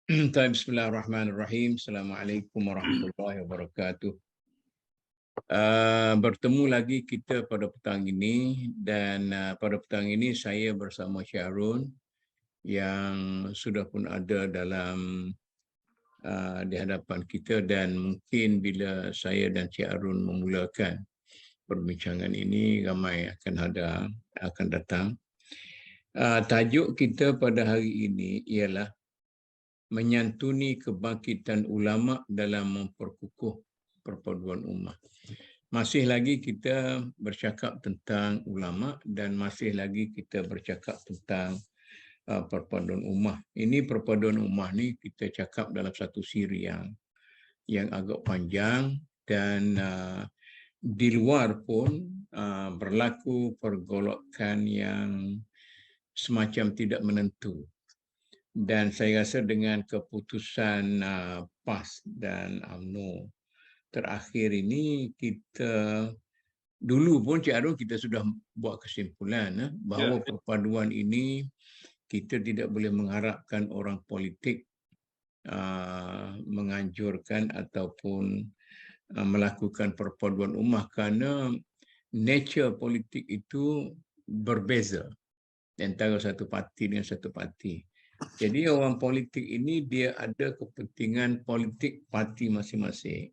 Bismillahirrahmanirrahim. Assalamualaikum warahmatullahi wabarakatuh. Bertemu lagi kita pada petang ini dan pada petang ini saya bersama Syahrul yang sudah pun ada dalam di hadapan kita, dan mungkin bila saya dan Syahrul memulakan perbincangan ini ramai akan datang. Tajuk kita pada hari ini ialah menyantuni kebangkitan ulama dalam memperkukuh perpaduan ummah. Masih lagi kita bercakap tentang ulama dan masih lagi kita bercakap tentang perpaduan ummah. Ini perpaduan ummah ni kita cakap dalam satu siri yang agak panjang, dan di luar pun berlaku pergolakan yang semacam tidak menentu. Dan saya rasa dengan keputusan PAS dan UMNO terakhir ini, kita dulu pun Cik Arun kita sudah buat kesimpulan bahawa perpaduan ini kita tidak boleh mengharapkan orang politik menganjurkan ataupun melakukan perpaduan ummah, kerana nature politik itu berbeza antara satu parti dengan satu parti. Jadi orang politik ini dia ada kepentingan politik parti masing-masing.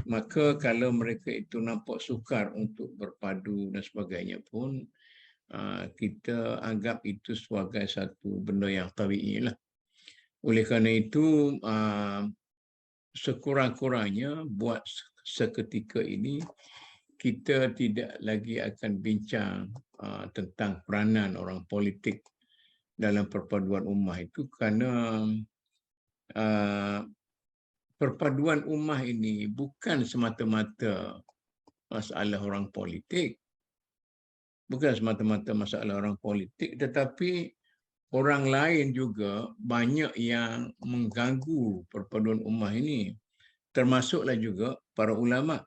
Maka kalau mereka itu nampak sukar untuk berpadu dan sebagainya pun, kita anggap itu sebagai satu benda yang tabi'i lah. Oleh kerana itu, sekurang-kurangnya buat seketika ini, kita tidak lagi akan bincang tentang peranan orang politik dalam perpaduan ummah itu, kerana perpaduan ummah ini bukan semata-mata masalah orang politik. Bukan semata-mata masalah orang politik, tetapi orang lain juga banyak yang mengganggu perpaduan ummah ini. Termasuklah juga para ulama.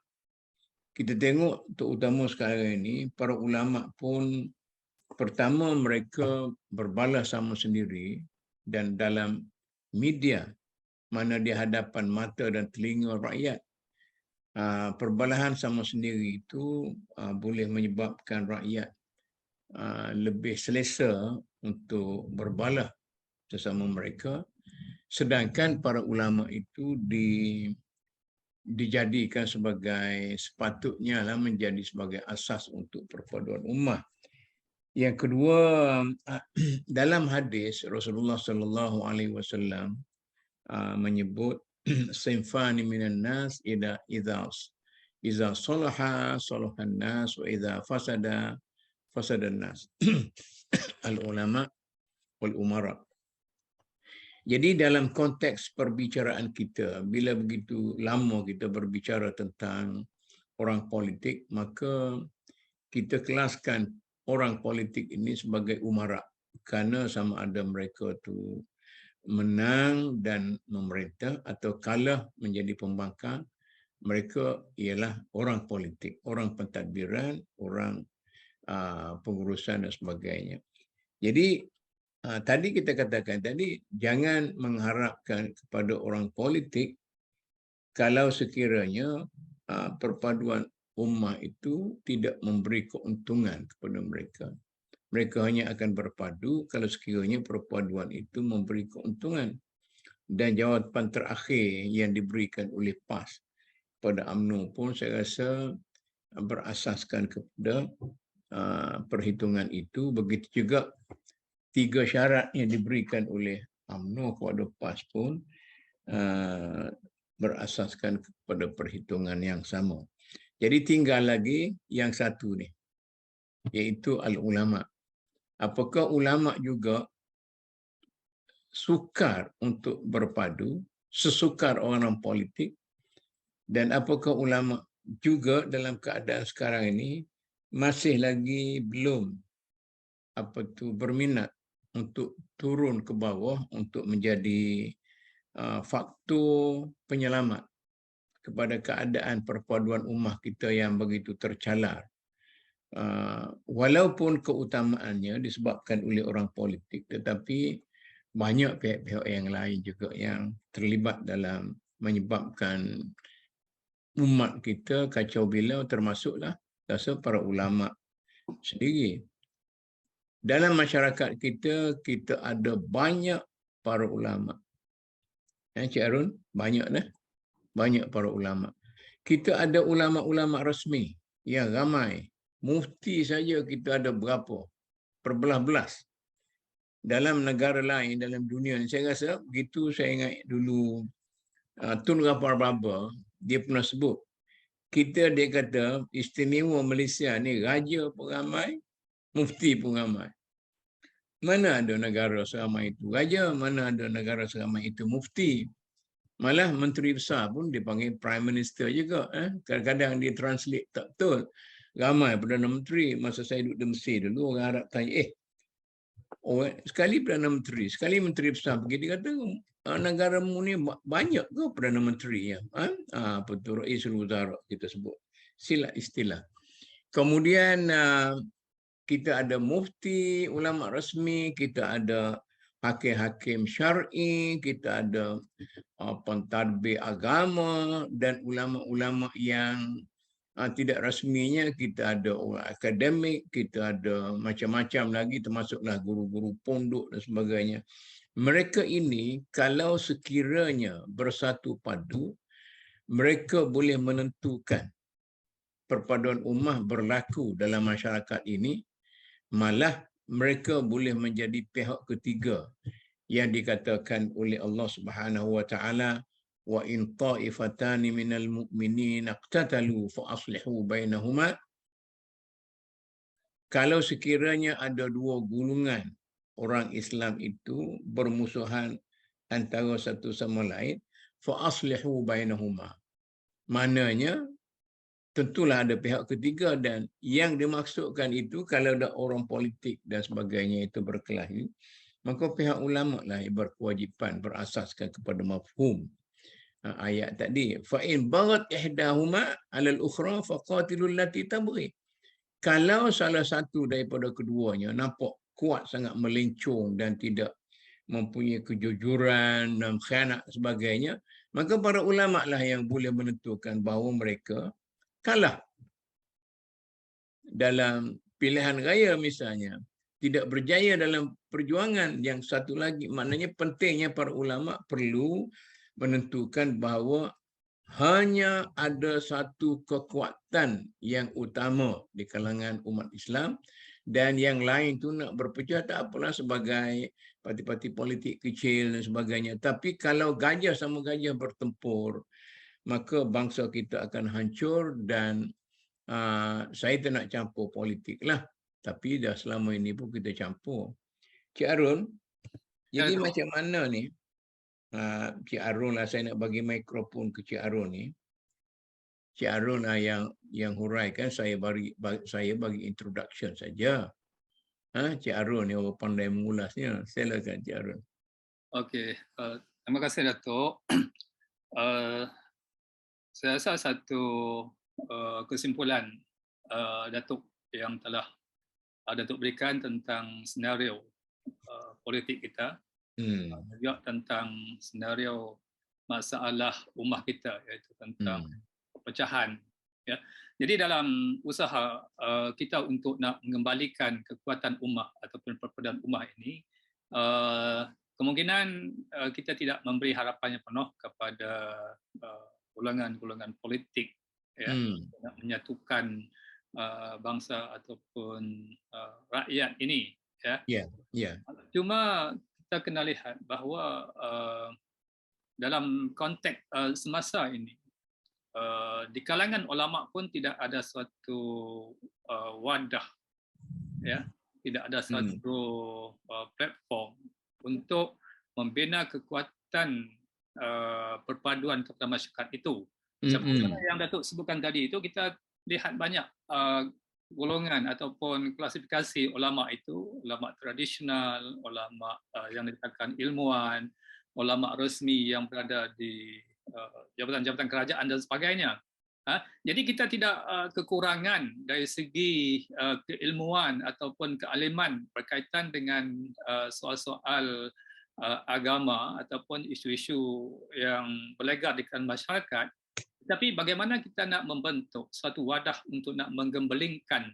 Kita tengok terutama sekarang ini, para ulama pun pertama mereka berbalas sama sendiri, dan dalam media mana di hadapan mata dan telinga rakyat, perbalahan sama sendiri itu boleh menyebabkan rakyat lebih selesa untuk berbalah sesama mereka, sedangkan para ulama itu dijadikan sebagai sepatutnya lah menjadi sebagai asas untuk perpaduan ummah. Yang kedua, dalam hadis Rasulullah sallallahu alaihi wasallam menyebut sinfani minan nas idza salaha salahan nas wa idza fasadan nas al ulama wal umara. Jadi dalam konteks perbicaraan kita, bila begitu lama kita berbicara tentang orang politik, maka kita kelaskan orang politik ini sebagai umara, kerana sama ada mereka tu menang dan memerintah atau kalah menjadi pembangkang, mereka ialah orang politik, orang pentadbiran, orang pengurusan dan sebagainya. Jadi tadi kita katakan tadi, jangan mengharapkan kepada orang politik kalau sekiranya perpaduan ummah itu tidak memberi keuntungan kepada mereka. Mereka hanya akan berpadu kalau sekiranya perpaduan itu memberi keuntungan. Dan jawapan terakhir yang diberikan oleh PAS pada UMNO pun saya rasa berasaskan kepada perhitungan itu. Begitu juga 3 syarat yang diberikan oleh UMNO kepada PAS pun berasaskan kepada perhitungan yang sama. Jadi tinggal lagi yang satu ni, iaitu al-ulama. Apakah ulama juga sukar untuk berpadu sesukar orang politik, dan apakah ulama juga dalam keadaan sekarang ini masih lagi belum berminat untuk turun ke bawah untuk menjadi faktor penyelamat kepada keadaan perpaduan ummah kita yang begitu tercalar. Walaupun keutamaannya disebabkan oleh orang politik, tetapi banyak pihak-pihak yang lain juga yang terlibat dalam menyebabkan umat kita kacau bilau, termasuklah rasa para ulama sendiri. Dalam masyarakat kita, kita ada banyak para ulama. Cik Arun, banyak dah. Banyak para ulama. Kita ada ulama-ulama rasmi yang ramai. Mufti saja kita ada berapa? Berbelas-belas. Dalam negara lain, dalam dunia ni, saya rasa begitu. Saya ingat dulu Tun Ghaffar Baba, dia pernah sebut, dia kata istimewa Malaysia ni raja pun ramai, mufti pun ramai. Mana ada negara seramai itu raja, mana ada negara seramai itu mufti. Malah menteri besar pun dipanggil prime minister juga. Kadang-kadang dia translate tak betul. Ramai Perdana Menteri. Masa saya duduk di Mesir dulu, orang Arab tanya, sekali Perdana Menteri, sekali menteri besar pergi, dia kata, negaramu ni banyak ke Perdana Menteri ya? Betul, Ra'isul Wuzara kita sebut. Sila istilah. Kemudian kita ada mufti, ulama rasmi, kita ada hakim-hakim syar'i, kita ada pentadbir agama, dan ulama-ulama yang tidak rasminya, kita ada orang akademik, kita ada macam-macam lagi, termasuklah guru-guru pondok dan sebagainya. Mereka ini kalau sekiranya bersatu padu, mereka boleh menentukan perpaduan ummah berlaku dalam masyarakat ini, malah mereka boleh menjadi pihak ketiga yang dikatakan oleh Allah Subhanahu wa taala, wa in ta'ifatani minal mu'minina iqtatalu fa aslihu bainahuma. Kalau sekiranya ada dua golongan orang Islam itu bermusuhan antara satu sama lain, fa aslihu bainahuma. Maknanya tentulah ada pihak ketiga, dan yang dimaksudkan itu kalau ada orang politik dan sebagainya itu berkelahi, maka pihak ulama lah yang berkewajipan berasaskan kepada mafhum ayat tadi. Fa in baghat ihdahuma 'ala al-ukhra faqatilul lati tabghi. Kalau salah satu daripada keduanya nampak kuat sangat melencong dan tidak mempunyai kejujuran dan khianat sebagainya, maka para ulama lah yang boleh menentukan bahawa mereka kalah dalam pilihan raya misalnya, tidak berjaya dalam perjuangan. Yang satu lagi, maknanya pentingnya para ulama perlu menentukan bahawa hanya ada satu kekuatan yang utama di kalangan umat Islam, dan yang lain tu nak berpecah tak apalah sebagai parti-parti politik kecil dan sebagainya. Tapi kalau gajah sama gajah bertempur, maka bangsa kita akan hancur. Dan saya tak nak campur politik lah, tapi dah selama ini pun kita campur. Cik Arun, jadi macam mana ni? Cik Arun lah, saya nak bagi mikrofon ke Cik Arun ni. Cik Arun lah yang huraikan, saya bagi introduction saja. Cik Arun ni orang pandai mengulasnya. Silakan Cik Arun. Okey, terima kasih Datuk. Saya rasa satu kesimpulan Datuk yang telah Datuk berikan tentang senario politik kita, juga tentang senario masalah ummah kita, iaitu tentang perpecahan. Ya. Jadi dalam usaha kita untuk nak mengembalikan kekuatan ummah ataupun perpaduan ummah ini, kemungkinan kita tidak memberi harapan yang penuh kepada golongan-golongan politik, ya, nak menyatukan bangsa ataupun rakyat ini, ya. Cuma kita kena lihat bahawa dalam konteks semasa ini, di kalangan ulama pun tidak ada suatu wadah, ya, tidak ada suatu platform untuk membina kekuatan perpaduan kepada masyarakat itu. Seperti yang Datuk sebutkan tadi itu, kita lihat banyak golongan ataupun klasifikasi ulama itu, ulama tradisional, ulama yang dikatakan ilmuwan, ulama resmi yang berada di jabatan-jabatan kerajaan dan sebagainya. Jadi kita tidak kekurangan dari segi keilmuan ataupun kealiman berkaitan dengan soal-soal agama ataupun isu-isu yang berlegar di kalangan masyarakat, tapi bagaimana kita nak membentuk suatu wadah untuk nak menggembelingkan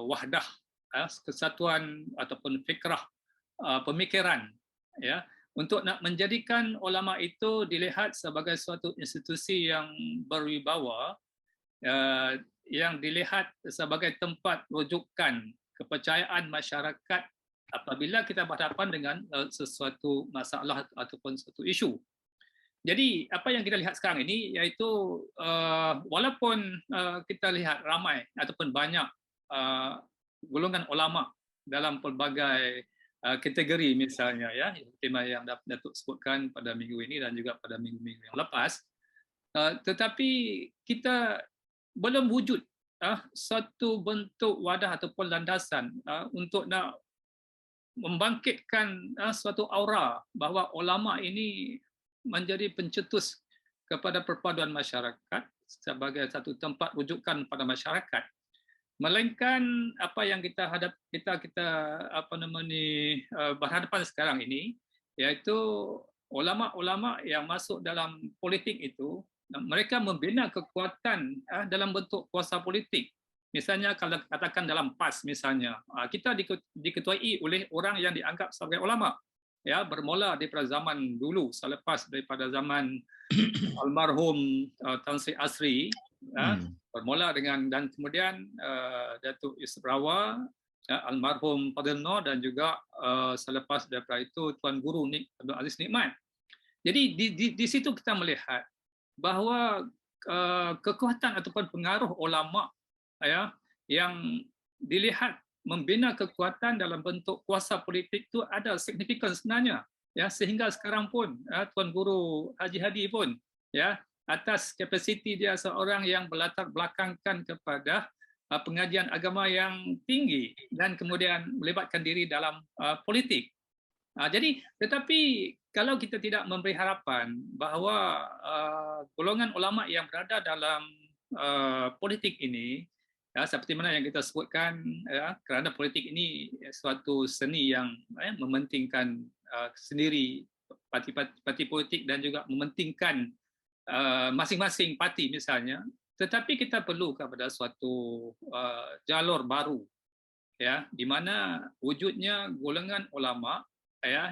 wahdah, kesatuan ataupun fikrah pemikiran, untuk nak menjadikan ulama itu dilihat sebagai suatu institusi yang berwibawa, yang dilihat sebagai tempat rujukan kepercayaan masyarakat apabila kita berhadapan dengan sesuatu masalah ataupun suatu isu. Jadi apa yang kita lihat sekarang ini iaitu walaupun kita lihat ramai ataupun banyak golongan ulama dalam pelbagai kategori misalnya, tema yang Datuk sebutkan pada minggu ini dan juga pada minggu-minggu yang lepas, tetapi kita belum wujud satu bentuk wadah ataupun landasan untuk nak membangkitkan suatu aura bahawa ulama ini menjadi pencetus kepada perpaduan masyarakat sebagai satu tempat rujukan pada masyarakat. Melainkan apa yang kita berhadapan sekarang ini, iaitu ulama-ulama yang masuk dalam politik itu, mereka membina kekuatan dalam bentuk kuasa politik. Misalnya kalau katakan dalam PAS misalnya, kita diketuai oleh orang yang dianggap sebagai ulama, bermula daripada zaman dulu, selepas daripada zaman almarhum Tan Sri Asri, bermula dengan, dan kemudian Datuk Yusuf Rawal, almarhum Fadil Noor, dan juga selepas daripada itu Tuan Guru Abdul Aziz Nikmat. Jadi di situ kita melihat bahawa kekuatan ataupun pengaruh ulama yang dilihat membina kekuatan dalam bentuk kuasa politik itu ada signifikan sebenarnya, sehingga sekarang pun Tuan Guru Haji Hadi pun atas kapasiti dia seorang yang berlatar belakangkan kepada pengajian agama yang tinggi dan kemudian melibatkan diri dalam politik. Jadi tetapi kalau kita tidak memberi harapan bahawa golongan ulama yang berada dalam politik ini, seperti mana yang kita sebutkan, kerana politik ini suatu seni yang mementingkan sendiri parti politik dan juga mementingkan masing-masing parti misalnya, tetapi kita perlu kepada suatu jalur baru, di mana wujudnya golongan ulama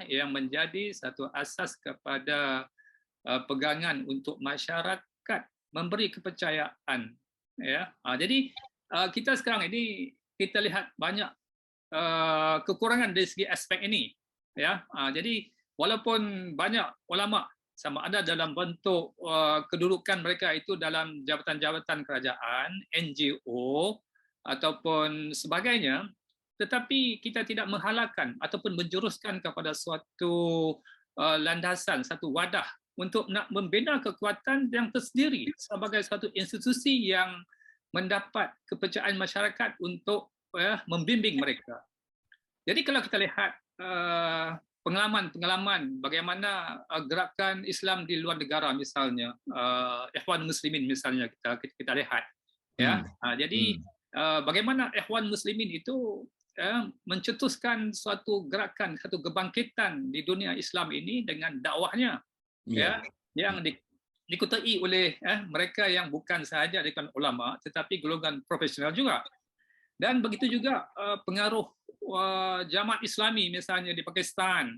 yang menjadi satu asas kepada pegangan untuk masyarakat memberi kepercayaan. Jadi kita sekarang ini kita lihat banyak kekurangan dari segi aspek ini. Jadi walaupun banyak ulama sama ada dalam bentuk kedudukan mereka itu dalam jabatan-jabatan kerajaan, NGO ataupun sebagainya, tetapi kita tidak menghalalkan ataupun menjuruskan kepada suatu landasan, satu wadah untuk nak membina kekuatan yang tersendiri sebagai satu institusi yang mendapat kepercayaan masyarakat untuk membimbing mereka. Jadi kalau kita lihat pengalaman bagaimana gerakan Islam di luar negara misalnya, Ikhwan Muslimin misalnya kita lihat, jadi bagaimana Ikhwan Muslimin itu mencetuskan suatu gerakan, satu kebangkitan di dunia Islam ini dengan dakwahnya, yang dikutai oleh mereka yang bukan sahaja dengan ulama tetapi golongan profesional juga. Dan begitu juga pengaruh Jamaat Islami misalnya di Pakistan,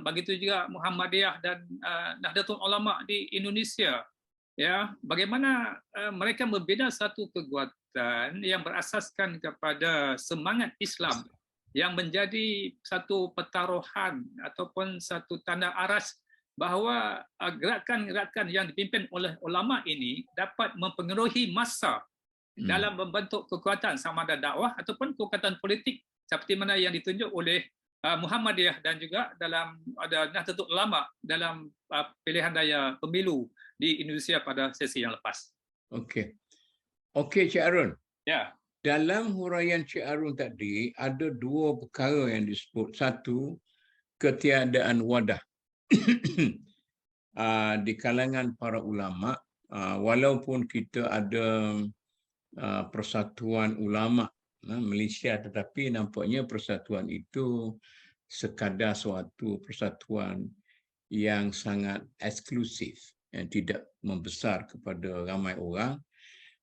begitu juga Muhammadiyah dan Nahdlatul Ulama di Indonesia, bagaimana mereka membina satu kekuatan yang berasaskan kepada semangat Islam yang menjadi satu pertaruhan ataupun satu tanda aras bahawa gerakan-gerakan yang dipimpin oleh ulama ini dapat mempengaruhi massa dalam membentuk kekuatan sama ada dakwah ataupun kekuatan politik seperti mana yang ditunjuk oleh Muhammadiyah dan juga dalam ada Nahdlatul Ulama dalam pilihan raya pemilu di Indonesia pada sesi yang lepas. Okey Cik Arun. Ya. Dalam huraian Cik Arun tadi ada dua perkara yang disebut. Satu, ketiadaan wadah di kalangan para ulama, walaupun kita ada persatuan ulama Malaysia, tetapi nampaknya persatuan itu sekadar suatu persatuan yang sangat eksklusif, yang tidak membesar kepada ramai orang.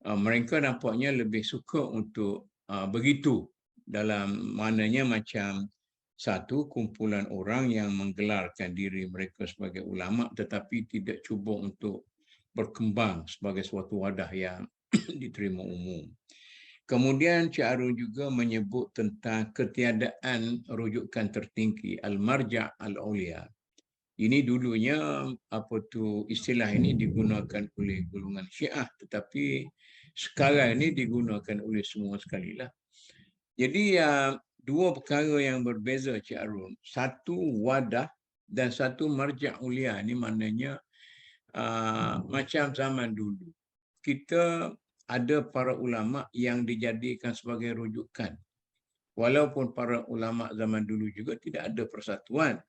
Mereka nampaknya lebih suka untuk begitu, dalam maknanya macam satu kumpulan orang yang menggelarkan diri mereka sebagai ulama tetapi tidak cuba untuk berkembang sebagai suatu wadah yang diterima umum. Kemudian Cik Arun juga menyebut tentang ketiadaan rujukan tertinggi al-marja' al-aulia. Ini dulunya istilah ini digunakan oleh golongan Syiah, tetapi sekarang ini digunakan oleh semua sekali lah. Jadi dua perkara yang berbeza Cik Arun. Satu wadah dan satu marja' ulia. Ini maknanya macam zaman dulu. Kita ada para ulama yang dijadikan sebagai rujukan. Walaupun para ulama zaman dulu juga tidak ada persatuan.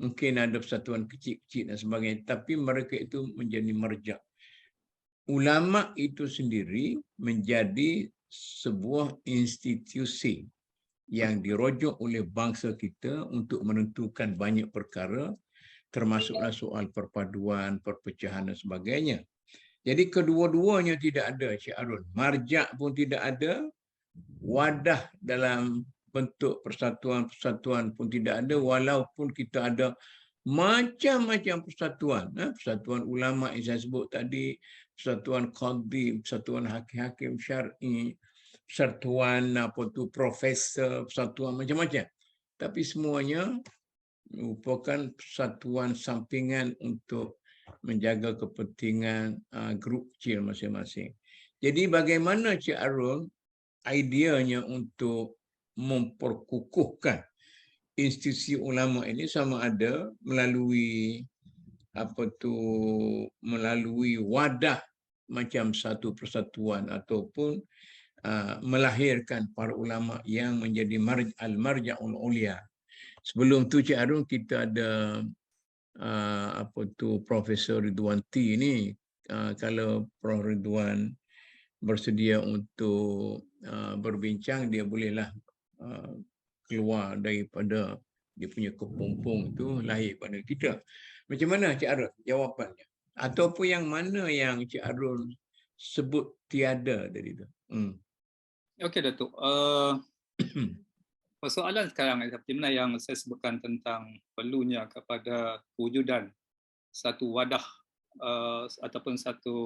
Mungkin ada persatuan kecil-kecil dan sebagainya. Tapi mereka itu menjadi marja'. Ulama itu sendiri menjadi sebuah institusi yang dirujuk oleh bangsa kita untuk menentukan banyak perkara, termasuklah soal perpaduan, perpecahan dan sebagainya. Jadi kedua-duanya tidak ada, Cik Arun. Marja' pun tidak ada, wadah dalam bentuk persatuan-persatuan pun tidak ada, walaupun kita ada macam-macam persatuan. Persatuan ulama yang saya sebut tadi, persatuan qadhi, persatuan hakim-hakim syar'i, persatuan profesor, persatuan macam-macam. Tapi semuanya merupakan persatuan sampingan untuk menjaga kepentingan grup kecil masing-masing. Jadi bagaimana Cik Arun ideanya untuk memperkukuhkan institusi ulama ini sama ada melalui melalui wadah macam satu persatuan ataupun melahirkan para ulama yang menjadi al-marja'ul ulia. Sebelum tu Cik Arun kita ada Profesor Ridwan T ni. Kalau Prof Ridwan bersedia untuk berbincang, dia bolehlah keluar daripada dia punya kepompong itu, lahir pada kita. Macam mana Cik Arun jawapannya? Ataupun yang mana yang Cik Arun sebut tiada dari itu? Okey Datuk. Persoalan sekarang seperti mana yang saya sebutkan tentang perlunya kepada kewujudan satu wadah ataupun satu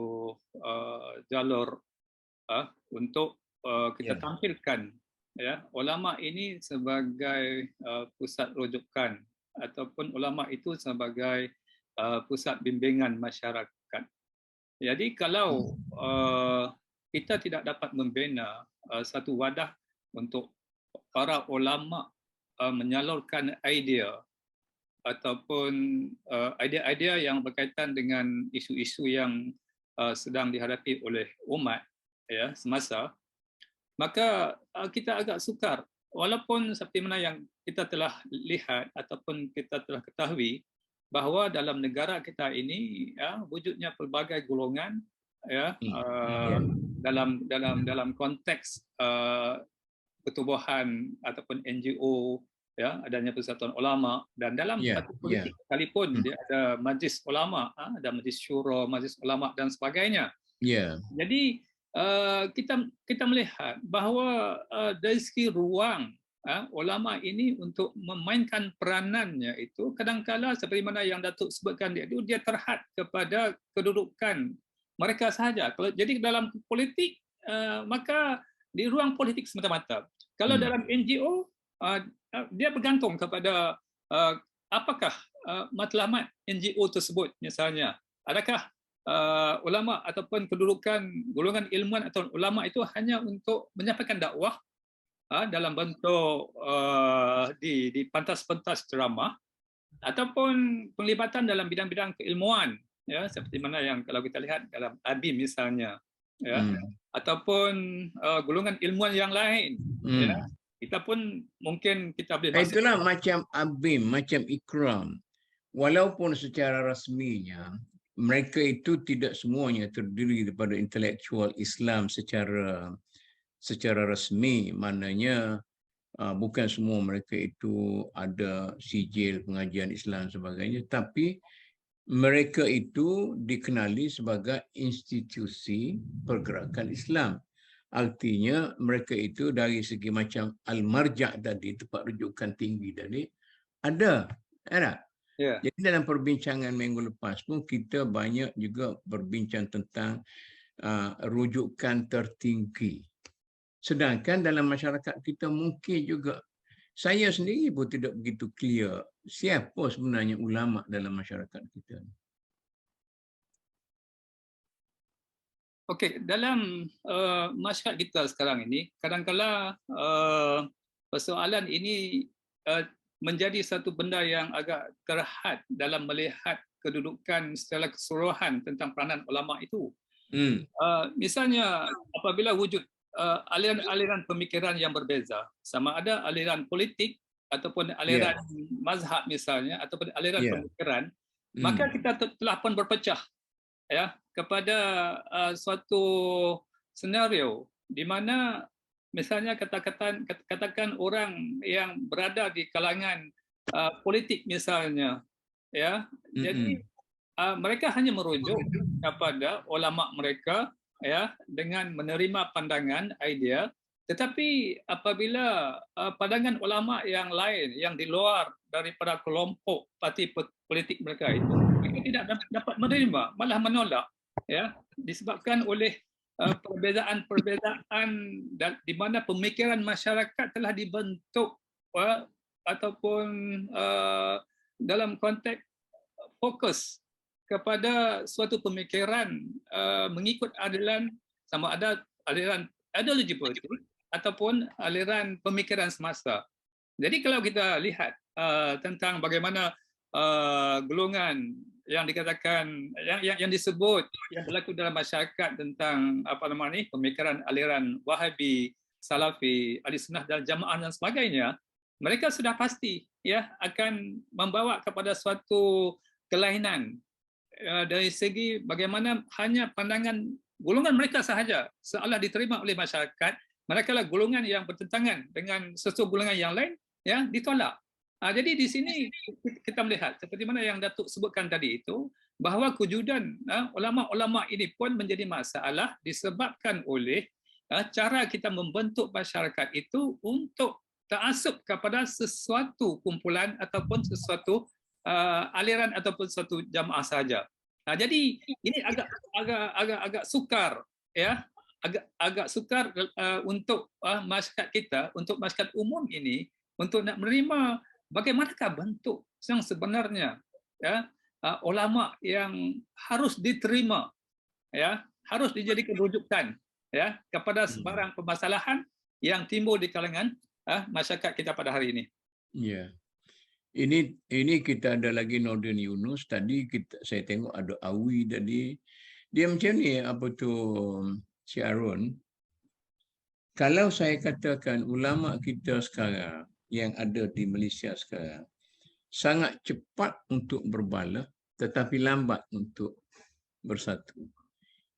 jalur untuk kita tampilkan ulama ini sebagai pusat rujukan ataupun ulama itu sebagai pusat bimbingan masyarakat. Jadi kalau kita tidak dapat membina satu wadah untuk para ulama menyalurkan idea ataupun idea-idea yang berkaitan dengan isu-isu yang sedang dihadapi oleh umat semasa, maka kita agak sukar. Walaupun seperti mana yang kita telah lihat ataupun kita telah ketahui bahawa dalam negara kita ini wujudnya pelbagai golongan dalam konteks pertubuhan ataupun NGO, adanya persatuan ulama, dan dalam parti politik sekalipun dia ada majlis ulama, ada majlis syura, majlis ulama dan sebagainya. Jadi kita melihat bahawa dari segi ruang ulama ini untuk memainkan peranannya itu kadang-kala seperti mana yang Datuk sebutkan dia terhad kepada kedudukan mereka sahaja. Jadi dalam politik maka di ruang politik semata-mata. Kalau dalam NGO, dia bergantung kepada apakah matlamat NGO tersebut misalnya. Adakah ulama ataupun kedudukan golongan ilmuwan atau ulama itu hanya untuk menyampaikan dakwah dalam bentuk di pentas-pentas ceramah ataupun penglibatan dalam bidang-bidang keilmuan, seperti mana yang kalau kita lihat dalam ABIM misalnya, ataupun golongan ilmuwan yang lain. Kita pun mungkin kita boleh itulah macam ABIM, macam Ikram. Walaupun secara rasminya mereka itu tidak semuanya terdiri daripada intelektual Islam secara rasmi, maknanya bukan semua mereka itu ada sijil pengajian Islam sebagainya, tapi mereka itu dikenali sebagai institusi pergerakan Islam. Artinya mereka itu dari segi macam al-marja' tadi, tempat rujukan tinggi tadi, ada. Yeah. Jadi dalam perbincangan minggu lepas pun kita banyak juga berbincang tentang rujukan tertinggi. Sedangkan dalam masyarakat kita mungkin juga, saya sendiri pun tidak begitu clear siapa sebenarnya ulama dalam masyarakat kita. Okey, dalam masyarakat kita sekarang ini, kadang-kala persoalan ini menjadi satu benda yang agak terhad dalam melihat kedudukan secara keseluruhan tentang peranan ulama itu. Misalnya apabila wujud aliran-aliran pemikiran yang berbeza, sama ada aliran politik ataupun aliran mazhab misalnya, ataupun aliran pemikiran, maka kita telah pun berpecah ya kepada suatu senario di mana misalnya katakan orang yang berada di kalangan politik misalnya, ya, jadi mereka hanya merujuk kepada ulama mereka, ya, dengan menerima pandangan idea, tetapi apabila pandangan ulama yang lain yang di luar daripada kelompok parti politik mereka itu, mereka tidak dapat menerima, malah menolak, ya, disebabkan oleh perbezaan-perbezaan di mana pemikiran masyarakat telah dibentuk ataupun dalam konteks fokus kepada suatu pemikiran mengikut aliran, sama ada aliran ideologi politik ataupun aliran pemikiran semasa. Jadi kalau kita lihat tentang bagaimana golongan yang dikatakan yang disebut yang berlaku dalam masyarakat tentang pemikiran aliran Wahabi, Salafi, Ahli Sunnah dan Jamaah dan sebagainya, mereka sudah pasti ya akan membawa kepada suatu kelainan dari segi bagaimana hanya pandangan golongan mereka sahaja seolah diterima oleh masyarakat, mereka lah golongan yang bertentangan dengan sesuatu golongan yang lain ya ditolak. Jadi di sini kita melihat seperti mana yang Datuk sebutkan tadi itu, bahawa kewujudan ulama-ulama ini pun menjadi masalah disebabkan oleh cara kita membentuk masyarakat itu untuk ta'assub kepada sesuatu kumpulan ataupun sesuatu aliran ataupun suatu jamaah saja. Jadi ini agak sukar, ya, agak sukar untuk masyarakat kita, untuk masyarakat umum ini untuk nak menerima bagaimanakah bentuk yang sebenarnya, ya, ulama yang harus diterima, ya, harus dijadikan rujukan, ya, kepada sebarang permasalahan yang timbul di kalangan masyarakat kita pada hari ini. Ya, ini kita ada lagi Nordin Yunus tadi, saya tengok ada Awi tadi. Dia macam ni, apa tu, si Arun. Kalau saya katakan ulama kita sekarang yang ada di Malaysia sekarang sangat cepat untuk berbalah tetapi lambat untuk bersatu.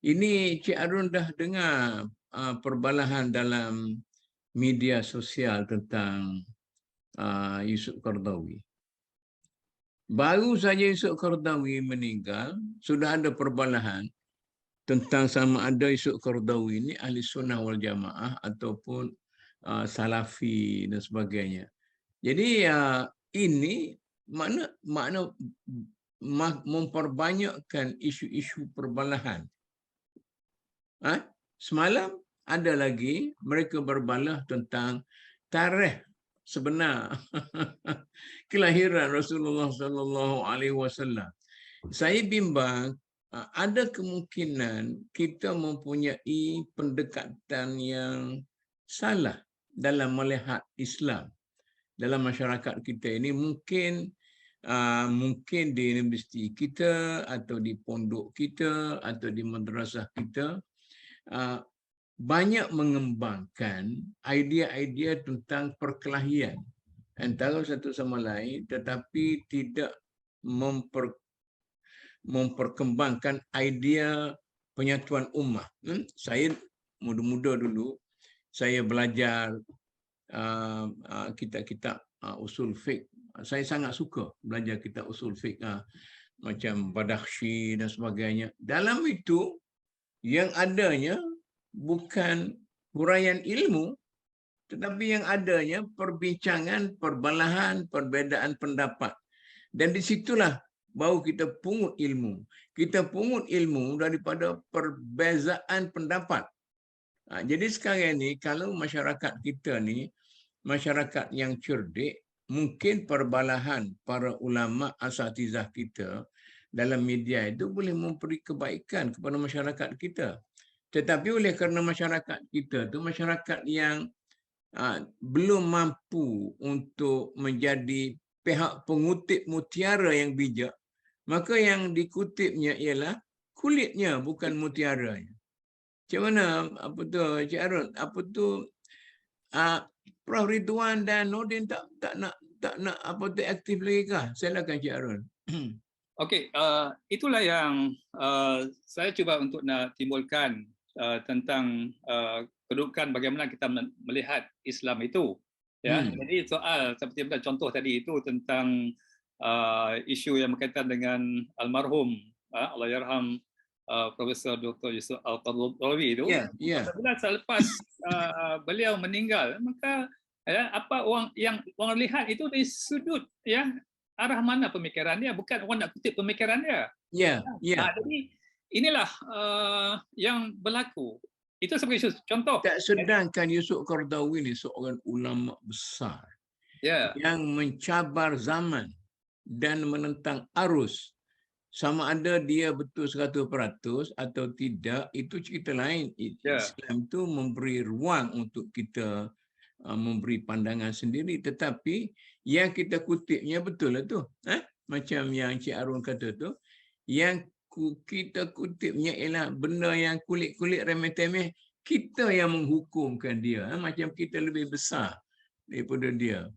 Ini Cik Arun dah dengar perbalahan dalam media sosial tentang Yusuf Qaradawi. Baru saja Yusuf Qaradawi meninggal, sudah ada perbalahan tentang sama ada Yusuf Qaradawi ini ahli sunnah wal jamaah ataupun salafi dan sebagainya. Jadi ini makna memperbanyakkan isu-isu perbalahan. Semalam ada lagi mereka berbalah tentang tarikh sebenar kelahiran Rasulullah sallallahu alaihi wasallam. Saya bimbang ada kemungkinan kita mempunyai pendekatan yang salah dalam melihat Islam dalam masyarakat kita ini. Mungkin di universiti kita atau di pondok kita atau di madrasah kita banyak mengembangkan idea-idea tentang perkelahian antara satu sama lain tetapi tidak memperkembangkan idea penyatuan ummah. Saya muda-muda dulu, saya belajar kitab-kitab usul fiqh. Saya sangat suka belajar kitab usul fiqh macam Badakhshi dan sebagainya. Dalam itu yang adanya bukan huraian ilmu, tetapi yang adanya perbincangan, perbalahan, perbezaan pendapat. Dan di situlah baru kita pungut ilmu. Kita pungut ilmu daripada perbezaan pendapat. Jadi sekarang ni kalau masyarakat kita ni masyarakat yang cerdik, mungkin perbalahan para ulama asatizah kita dalam media itu boleh memberi kebaikan kepada masyarakat kita. Tetapi oleh kerana masyarakat kita tu masyarakat yang belum mampu untuk menjadi pihak pengutip mutiara yang bijak, maka yang dikutipnya ialah kulitnya, bukan mutiaranya. Macam mana Cik Arun? Prof Ridwan dan Nordin tak nak aktif lagi kah? Silakan Cik Arun. Okey, itulah yang saya cuba untuk nak timbulkan tentang kedudukan bagaimana kita melihat Islam itu. Ya, jadi soal seperti contoh tadi itu tentang isu yang berkaitan dengan almarhum Allahyarham Profesor Dr. Yusuf Al-Qaradawi itu. Apabila selepas beliau meninggal, maka apa orang lihat itu dari sudut arah mana pemikiran dia, bukan orang nak kutip pemikiran dia. Jadi inilah yang berlaku. Itu sebagai contoh. Tak sedangkan Yusuf Qaradawi ni seorang ulama besar yang mencabar zaman dan menentang arus. Sama ada dia betul 100% atau tidak, itu cerita lain. Islam itu memberi ruang untuk kita memberi pandangan sendiri. Tetapi yang kita kutipnya betul lah tu. Macam yang Cik Arun kata tu, yang kita kutipnya ialah benda yang kulit-kulit remeh-temeh, kita yang menghukumkan dia. Macam kita lebih besar daripada dia.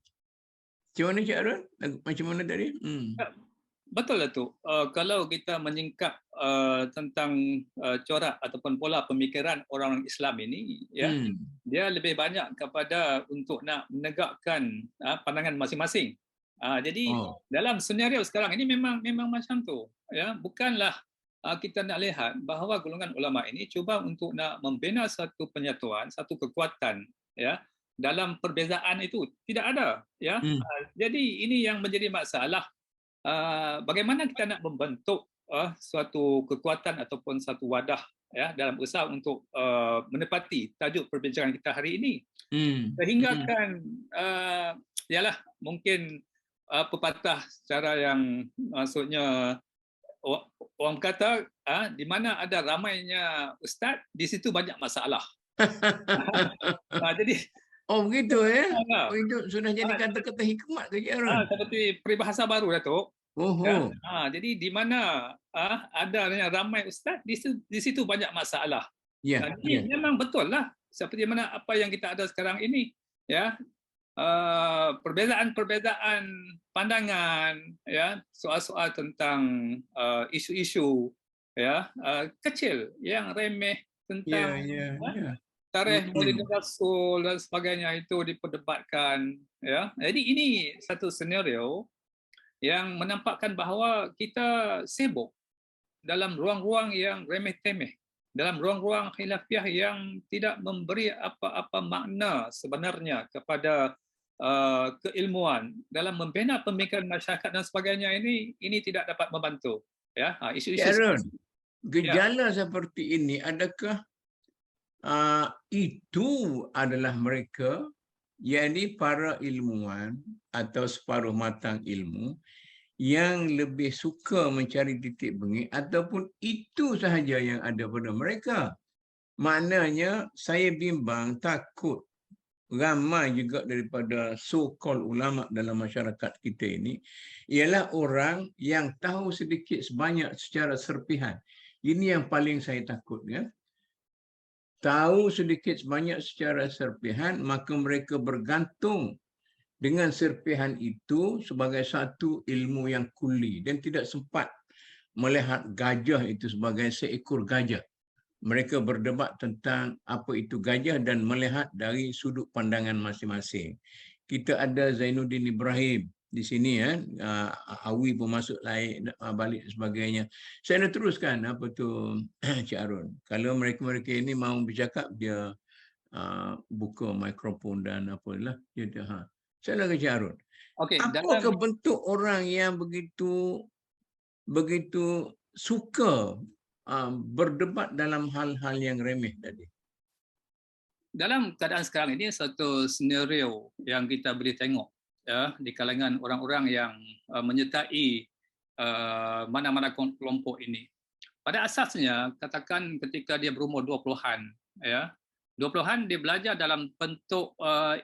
Macam mana Cik Arun? Macam mana tadi? Betul lah tu. Kalau kita menyingkap tentang corak ataupun pola pemikiran orang Islam ini, dia lebih banyak kepada untuk nak menegakkan pandangan masing-masing. Jadi dalam senario sekarang ini memang macam tu. Bukanlah kita nak lihat bahawa golongan ulama ini cuba untuk nak membina satu penyatuan, satu kekuatan dalam perbezaan itu. Tidak ada. Jadi ini yang menjadi masalah. Bagaimana kita nak membentuk suatu kekuatan ataupun satu wadah dalam usaha untuk menepati tajuk perbincangan kita hari ini. Sehingga kan ialah mungkin pepatah secara yang maksudnya orang kata di mana ada ramainya ustaz, di situ banyak masalah. Jadi begitu itu sudah jadi kata-kata hikmat ke Cik Arun? Seperti peribahasa baru Datuk. Jadi di mana ada ramai ustaz, di situ banyak masalah. Jadi memang betul lah seperti mana apa yang kita ada sekarang ini, perbezaan pandangan, soal-soal tentang isu-isu kecil yang remeh tentang tarikh Maulid Rasul dan sebagainya itu diperdebatkan. Jadi ini satu senario yang menampakkan bahawa kita sibuk dalam ruang-ruang yang remeh-temeh, dalam ruang-ruang khilafiah yang tidak memberi apa-apa makna sebenarnya kepada keilmuan dalam membina pemikiran masyarakat dan sebagainya. Ini tidak dapat membantu. Isu-isu gejala seperti ini, adakah itu adalah mereka, yakni para ilmuwan atau separuh matang ilmu yang lebih suka mencari titik bengik, ataupun itu sahaja yang ada pada mereka? Maknanya saya bimbang, takut ramai juga daripada so-called ulama dalam masyarakat kita ini ialah orang yang tahu sedikit sebanyak secara serpihan. Ini yang paling saya takut. Tahu sedikit sebanyak secara serpihan, maka mereka bergantung dengan serpihan itu sebagai satu ilmu yang kuli dan tidak sempat melihat gajah itu sebagai seekor gajah. Mereka berdebat tentang apa itu gajah dan melihat dari sudut pandangan masing-masing. Kita ada Zainuddin Ibrahim di sini, Awi pun masuk lain, balik sebagainya. Saya nak teruskan apa tu Cik Arun. Kalau mereka-mereka ini mahu bercakap, dia buka mikrofon dan apalah. Saya nak ke Cik Arun. Okay, apakah bentuk orang yang begitu suka berdebat dalam hal-hal yang remeh tadi? Dalam keadaan sekarang ini satu senario yang kita boleh tengok ya di kalangan orang-orang yang menyertai mana-mana kelompok ini. Pada asasnya katakan ketika dia berumur 20-an ya. 20-an dia belajar dalam bentuk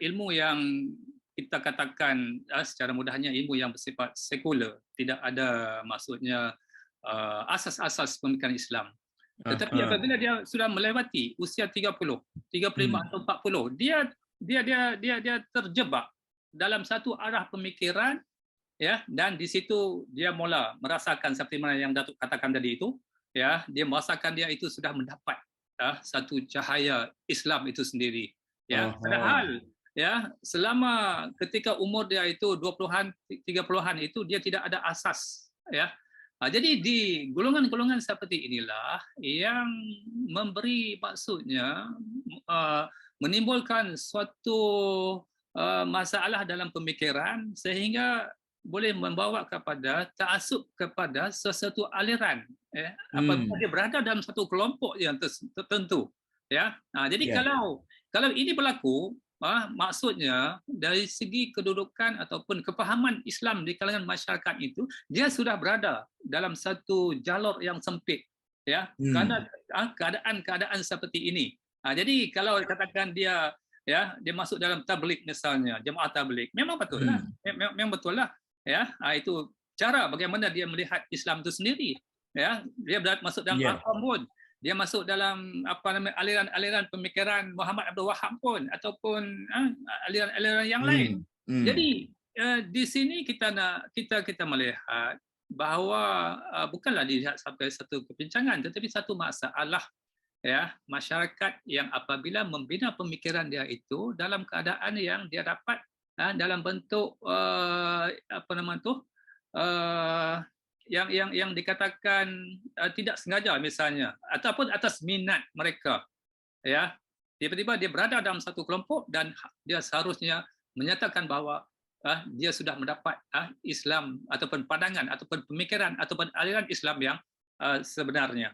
ilmu yang kita katakan secara mudahnya ilmu yang bersifat sekular, tidak ada maksudnya asas-asas pemikiran Islam. Tetapi apabila dia sudah melewati usia 30, 35 atau 40, dia terjebak dalam satu arah pemikiran ya, dan di situ dia mula merasakan seperti mana yang Datuk katakan tadi itu ya, dia merasakan dia itu sudah mendapat satu cahaya Islam itu sendiri ya. Padahal ya selama ketika umur dia itu 20-an 30-an itu dia tidak ada asas ya. Jadi di golongan-golongan seperti inilah yang memberi maksudnya menimbulkan suatu masalah dalam pemikiran sehingga boleh membawa kepada ta'assub kepada sesuatu aliran ya, apabila dia berada dalam satu kelompok yang tertentu ya. Jadi kalau ini berlaku, maksudnya dari segi kedudukan ataupun kepahaman Islam di kalangan masyarakat itu dia sudah berada dalam satu jalur yang sempit ya, kerana keadaan-keadaan seperti ini. Jadi kalau katakan dia masuk dalam tabligh misalnya, jemaah tabligh, memang betul lah, memang betul lah ya. Itu cara bagaimana dia melihat Islam itu sendiri ya. Dia masuk dalam Al-Quran pun, dia masuk dalam aliran-aliran pemikiran Muhammad Abdul Wahab pun, ataupun aliran-aliran yang lain. Jadi di sini kita melihat bahawa bukanlah dilihat sampai satu kepincangan, tetapi satu masalah ya, masyarakat yang apabila membina pemikiran dia itu dalam keadaan yang dia dapat dalam bentuk yang dikatakan tidak sengaja misalnya, ataupun atas minat mereka ya, tiba-tiba dia berada dalam satu kelompok dan dia seharusnya menyatakan bahawa dia sudah mendapat Islam ataupun pandangan ataupun pemikiran ataupun aliran Islam yang sebenarnya.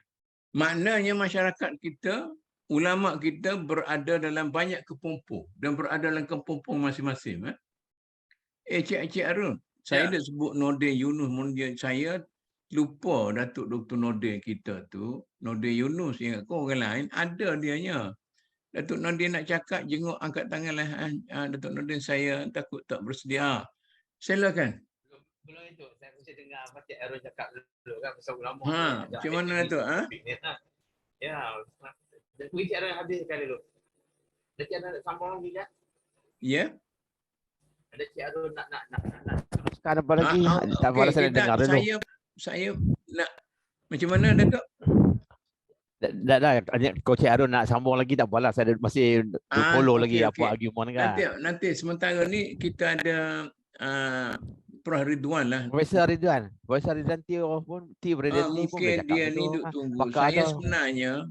Maknanya masyarakat kita, ulama kita berada dalam banyak kepompong dan berada dalam kepompong masing-masing. Cik Arun, saya dah sebut Nordin Yunus, saya lupa Datuk Dr. Nordin kita tu, Nordin Yunus, ingat kau orang lain, ada dianya. Datuk Nordin nak cakap, jenguk angkat tangan lah. Datuk Nordin, saya takut tak bersedia. Silakan. Belum itu, saya mesti dengar Cik Arun cakap dulu kan pasal ulama. Macam mana Datuk? Ya, Cik Arun habiskan dulu. Ada Cik Arun nak sambung lagi kan? Ya. Ada Cik Arun nak sekarang apa lagi? Tak apa, saya dengar dulu. Saya nak macam mana Datuk? Dah, kau Cik Arun nak sambung lagi tak apalah, saya masih follow lagi apa argument kan. Nanti sementara ni kita ada Prof Ridwan lah. Profesor Ridwan T Bradley pun mungkin dia ni duk tunggu. Saya sebenarnya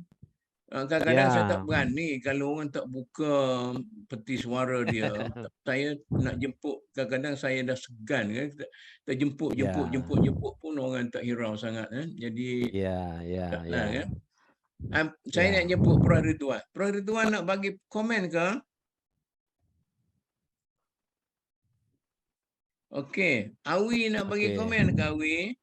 kadang-kadang saya tak berani kalau orang tak buka peti suara dia. Saya nak jemput, kadang-kadang saya dah segan kan. Tak jemput pun orang tak hirau sangat kan. Jadi kan. Saya nak jemput Prof Ridwan. Prof Ridwan nak bagi komen ke? Okey, Awi nak bagi komen ke Awi?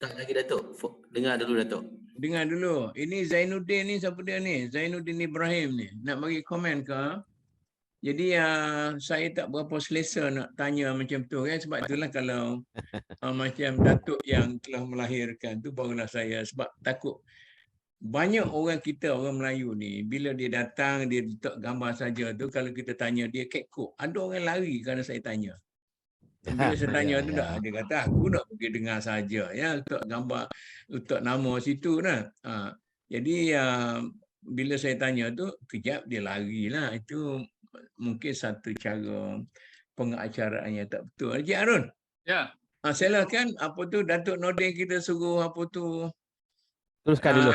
Tak lagi Datuk. Dengar dulu Datuk. Dengar dulu. Ini Zainuddin ni, siapa dia ni? Zainuddin Ibrahim ni. Nak bagi komen ke? Jadi saya tak berapa selesa nak tanya macam tu kan. Sebab itulah kalau macam Datuk yang telah melahirkan tu barulah saya, sebab takut banyak orang kita, orang Melayu ni, bila dia datang, dia letak gambar saja tu, kalau kita tanya dia kekok. Ada orang lari kerana saya tanya. Bila saya tanya tu Ya. dah, dia kata aku nak pergi dengar saja ya, letak gambar, letak nama situ dah. Jadi bila saya tanya tu, kejap dia lari lah. Itu mungkin satu cara pengacaraan yang tak betul. Encik Harun. Ya. Silakan, apa tu Datuk Nordin kita suruh apa tu. Teruskan dulu.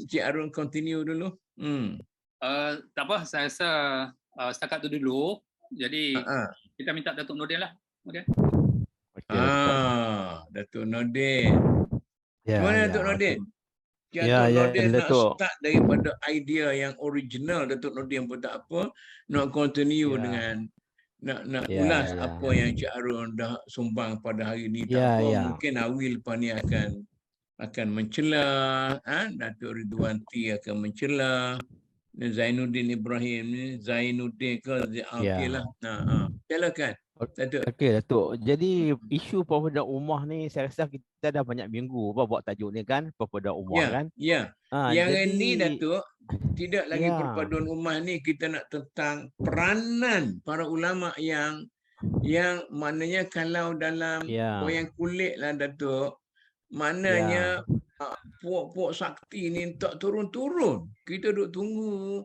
Encik Harun continue dulu. Tak apa, saya rasa setakat tu dulu. Jadi kita minta Datuk Nordin lah. Okey. Datuk Nordin. Mana Datuk Nordin? Datuk Nordin nak start daripada idea yang original. Datuk Nordin pun tak apa. Nak continue dengan nak ulas apa yang Encik Harun dah sumbang pada hari ni. Tak apa. Mungkin Awil lepas ni akan mencela. Datuk Ridwanti akan mencela. Zainuddin Ibrahim ni. Zainuddin ke? Okeylah. Silakan. Okey Datuk. Jadi isu perbudak rumah ni saya rasa kita dah banyak minggu buat tajuk ni kan, perbudak rumah kan. Ya. Yang ini Datuk, tidak lagi perpaduan rumah ni, kita nak tentang peranan para ulama yang maknanya kalau dalam wayang kulit lah Datuk, maknanya puak-puak sakti ni tak turun-turun. Kita duk tunggu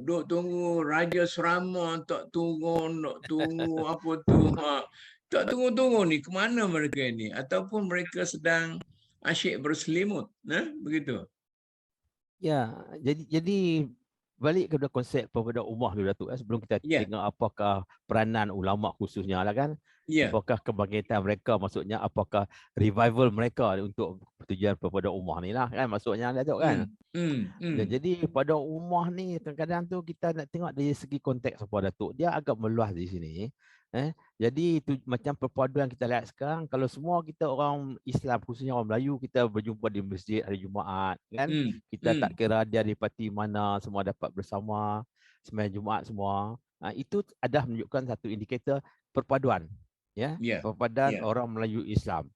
duk tunggu Raja Serama tak turun, nak tunggu apa tu. Tak tunggu-tunggu ni, ke mana mereka ni? Ataupun mereka sedang asyik berselimut. Begitu. Ya, jadi balik kepada konsep perbudak rumah dulu Datuk. Sebelum kita tengok apakah peranan ulama khususnya lah kan. Apakah kebangkitan mereka, maksudnya apakah revival mereka untuk tujuan perbudak rumah ni lah kan, maksudnya Datuk kan. Jadi pada rumah ni kadang-kadang tu kita nak tengok dari segi konteks apa Datuk. Dia agak meluas di sini. Jadi itu macam perpaduan kita lihat sekarang, kalau semua kita orang Islam, khususnya orang Melayu, kita berjumpa di masjid hari Jumaat kan. Kita tak kira dia di parti mana, semua dapat bersama sembahyang Jumaat semua. Itu ada menunjukkan satu indikator perpaduan. Perpaduan orang Melayu Islam.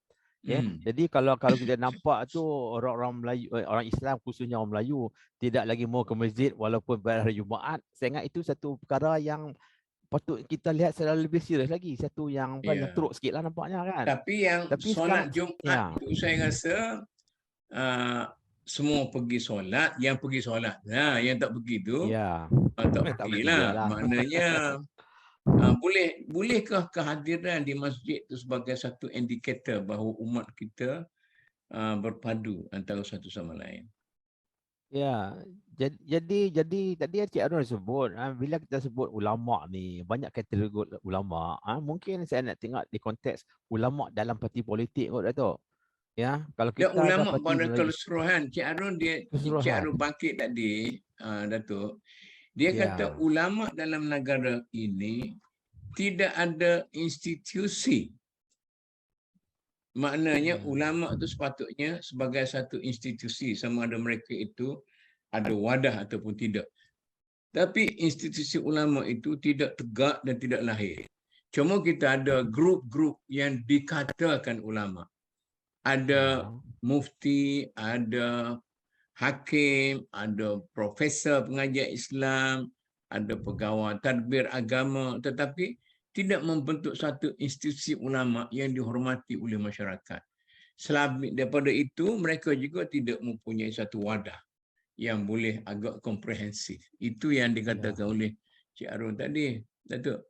Jadi kalau kita nampak tu orang Melayu, orang Islam khususnya orang Melayu tidak lagi mau ke masjid walaupun pada hari Jumaat, saya ingat itu satu perkara yang patut kita lihat secara lebih serius lagi. Satu yang teruk sikit lah nampaknya kan. Tapi solat Jumaat tu saya rasa semua pergi solat. Yang pergi solat. Yang tak pergi tu tak pergilah. Maknanya bolehkah kehadiran di masjid itu sebagai satu indikator bahawa umat kita berpadu antara satu sama lain? Ya, jadi tadi Encik Harun sebut, bila kita sebut ulama ni, banyak kategori ulama. Mungkin saya nak tengok di konteks ulama dalam parti politik kot Datuk. Ya, kalau kita ulama pada keseluruhan, Encik Harun bangkit tadi, Datuk. Dia kata ulama dalam negara ini tidak ada institusi. Maknanya ulama itu sepatutnya sebagai satu institusi, sama ada mereka itu ada wadah ataupun tidak. Tapi institusi ulama itu tidak tegak dan tidak lahir. Cuma kita ada grup-grup yang dikatakan ulama. Ada mufti, ada hakim, ada profesor pengajar Islam, ada pegawai tadbir agama, tetapi tidak membentuk satu institusi ulama yang dihormati oleh masyarakat. Selain daripada itu, mereka juga tidak mempunyai satu wadah yang boleh agak komprehensif. Itu yang dikatakan oleh Cik Harun tadi, Datuk.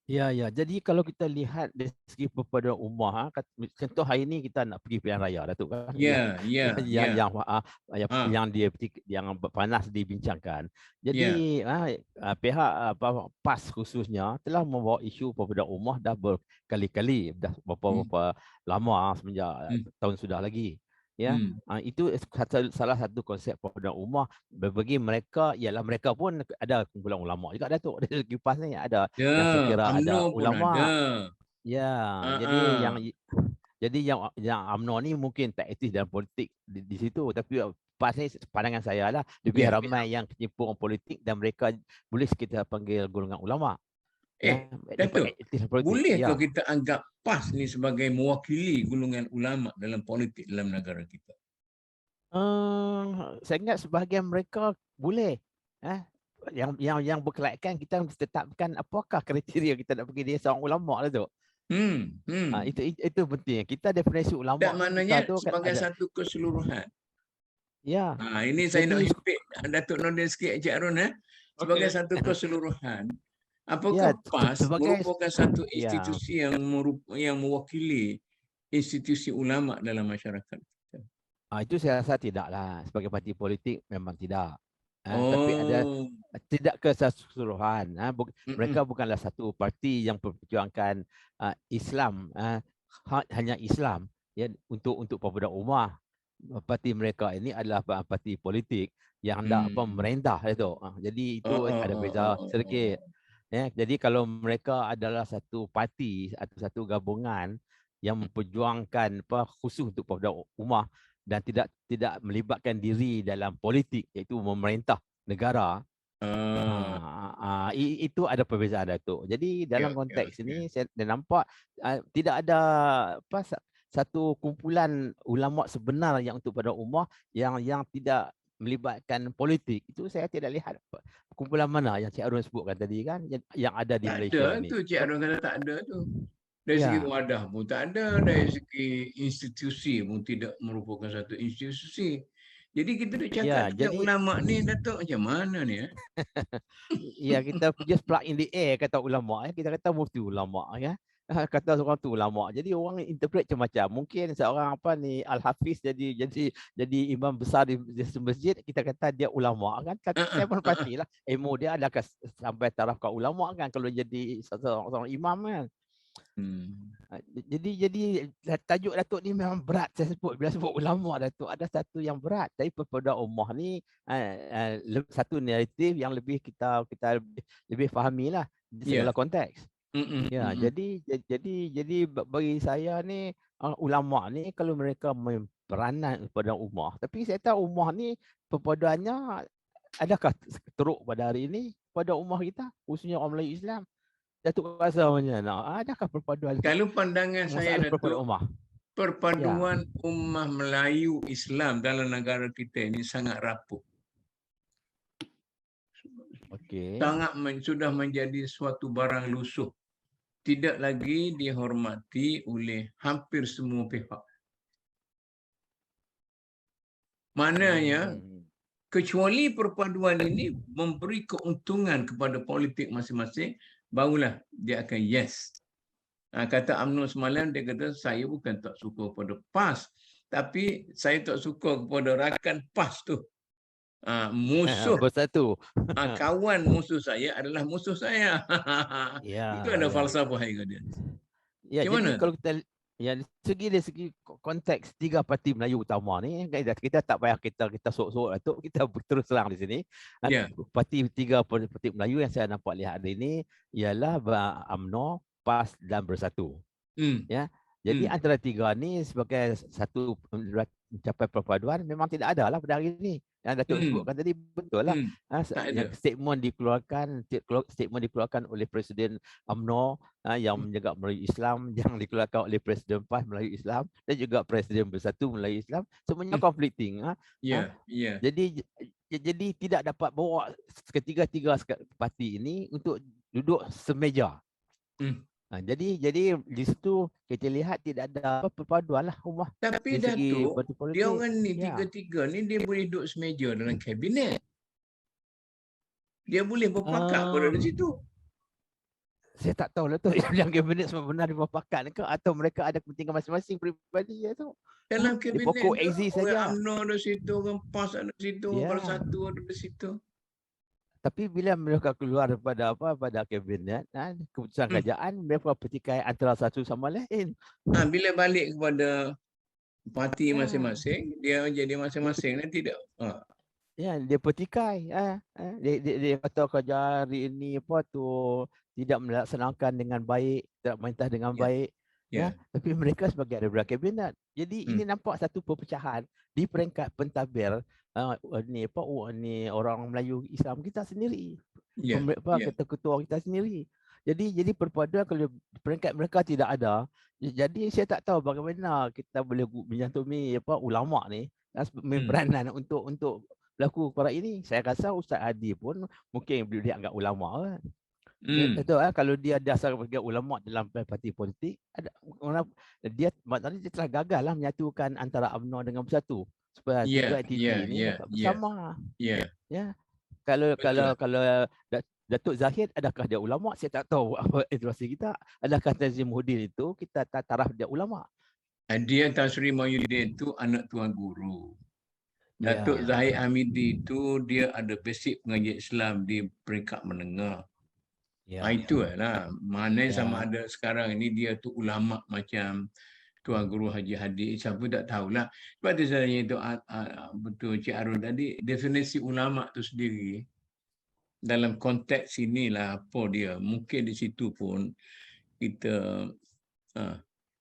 Ya. Jadi kalau kita lihat dari segi perpaduan ummah, contoh hari ini kita nak pergi pilihan raya, Datuk kan? Yang panas dibincangkan. Jadi pihak PAS khususnya telah membawa isu perpaduan ummah dah berkali-kali, dah berapa lama semenjak tahun sudah lagi. Itu salah satu konsep perpaduan ummah. Bagi mereka ialah mereka pun ada kumpulan ulama juga Datuk. Dari segi PAS ni ada yang saya kira ada ulama. Jadi yang UMNO ni mungkin tak aktif dalam politik di situ, tapi PAS ni pandangan saya lah lebih ramai yang kecimpung politik dan mereka boleh kita panggil golongan ulama. Datuk, bolehkah kita anggap PAS ni sebagai mewakili golongan ulama dalam politik dalam negara kita? Saya ingat sebahagian mereka boleh. Yang berkelaikan kita tetapkan apakah kriteria kita nak pergi dia seorang ulama lah tu. Itu penting. Kita definisi ulama tak maknanya kita tu kan sebagai ada. satu keseluruhan. Ya. Ini saya nak himpit Datuk Nordin sikit, Encik Harun. Sebagai satu keseluruhan. Apakah PAS merupakan satu institusi yang mewakili institusi ulama dalam masyarakat? Itu saya rasa tidaklah. Sebagai parti politik memang tidak. Tapi ada tidak keseluruhan. Mereka bukanlah satu parti yang memperjuangkan Islam, hanya Islam ya, untuk pemuda ummah. Parti mereka ini adalah parti politik yang hendak memerintah itu. Jadi itu ada beza sedikit. Ya, jadi kalau mereka adalah satu parti atau satu gabungan yang memperjuangkan khusus untuk pemuda ummah dan tidak melibatkan diri dalam politik, iaitu memerintah negara, itu ada perbezaan, Datuk. Jadi dalam konteks ini saya nampak tidak ada satu kumpulan ulama sebenar yang untuk pada ummah yang tidak melibatkan politik. Itu saya tidak lihat kumpulan mana yang Cik Harun sebutkan tadi kan, yang ada di Malaysia ni. Tak ada tu Cik Harun kata tak ada tu. Dari segi wadah pun tak ada, dari segi institusi pun tidak merupakan satu institusi. Jadi kita nak cakap ulama ni, Datuk, macam mana ni? Ya, kita just plug in the air kata ulama. Kita kata mufti ulama. Ya. Kata seorang tu ulama. Jadi orang interpret macam-macam. Mungkin seorang Al-Hafiz jadi imam besar di masjid, kita kata dia ulama kan. Saya pun pastilah ilmu dia adakah sampai taraf ke ulama kan kalau jadi seorang imam kan. Jadi tajuk Datuk ni memang berat. Saya sebut bila sebut ulama, Datuk, ada satu yang berat. Tapi pemuda ummah ni satu naratif yang lebih kita lebih fahamilah di segala konteks. Ya, jadi bagi saya ni ulama ni kalau mereka peranan kepada ummah, tapi saya tahu ummah ni perpaduannya adakah teruk pada hari ini pada ummah kita, khususnya orang Melayu Islam. Datuk rasa macam mana? Adakah perpaduan? Kalau pandangan saya, Datuk, perpaduan ummah Melayu Islam dalam negara kita ini sangat rapuh. Sangat sudah menjadi suatu barang lusuh. Tidak lagi dihormati oleh hampir semua pihak. Maknanya, kecuali perpaduan ini memberi keuntungan kepada politik masing-masing, barulah dia akan yes. Kata UMNO semalam, dia kata saya bukan tak suka pada PAS, tapi saya tak suka kepada rakan PAS tu. Musuh bersatu. Kawan musuh saya adalah musuh saya. Itu ada falsafah dia. Ya, jadi kalau kita dari segi konteks tiga parti Melayu utama ni, kita tak payah kita sok-sok, Datuk, kita terus terang di sini. Tiga parti Melayu yang saya nampak lihat hari ini ialah UMNO, PAS dan Bersatu. Ya. Jadi antara tiga ni sebagai satu mencapai perpaduan memang tidak ada lah pada hari ini. Yang Datuk sebutkan tadi betul lah. Statement dikeluarkan oleh Presiden UMNO yang menjaga Melayu Islam, yang dikeluarkan oleh Presiden PAS Melayu Islam dan juga Presiden Bersatu Melayu Islam, semuanya conflicting. Jadi tidak dapat bawa ketiga-tiga parti ini untuk duduk semeja. Jadi di situ kita lihat tidak ada perpaduan lah ummah. Tapi Datuk, dia orang ni tiga-tiga ni dia boleh duduk semeja dalam kabinet. Dia boleh berpakat pada di situ. Saya tak tahu lah tu yang kabinet sebenar dia berpakat ke atau mereka ada kepentingan masing-masing peribadi ya tu. Dalam kabinet pokok exist saja. UMNO ada situ, orang PAS ada situ, Bersatu ada di situ. Tapi bila mereka keluar pada kabinet, keputusan kerajaan, mereka pertikai antara satu sama lain. Bila balik kepada parti masing-masing, dia jadi masing-masing dan tidak. Ya, dia pertikai. Dia kata kerja hari ini tidak melaksanakan dengan baik, tidak mentah dengan baik. Tapi mereka sebagai ahli kabinet. Jadi ini nampak satu perpecahan di peringkat pentadbir orang Melayu Islam kita sendiri. Ketua kita sendiri. Jadi perpaduan kalau peringkat mereka tidak ada, jadi saya tak tahu bagaimana kita boleh menyantuni ulama ni peranan untuk berlaku perkara ini. Saya rasa Ustaz Hadi pun mungkin boleh dianggap ulama kan. Betul kalau dia dasar sebagai ulama dalam parti politik, ada orang dia maknanya dia telah gagal lah menyatukan antara UMNO dengan Bersatu. Supaya tiga entiti ini dapat bersama. Ya. Kalau Datuk Zahid, adakah dia ulama? Saya tak tahu apa informasi kita. Adakah Nazimuddin itu kita taraf dia ulama? Dia Tan Sri Mahyudin itu anak tuan guru. Datuk Zahid Hamidi itu dia ada basic pengajian Islam di peringkat menengah. Itu lah. Mana sama ada sekarang ini dia tu ulama macam Tuan Guru Haji Hadi. Siapa tak tahulah. Sebab tu saya itu betul Cik Arun tadi, definisi ulama tu sendiri dalam konteks inilah apa dia. Mungkin di situ pun kita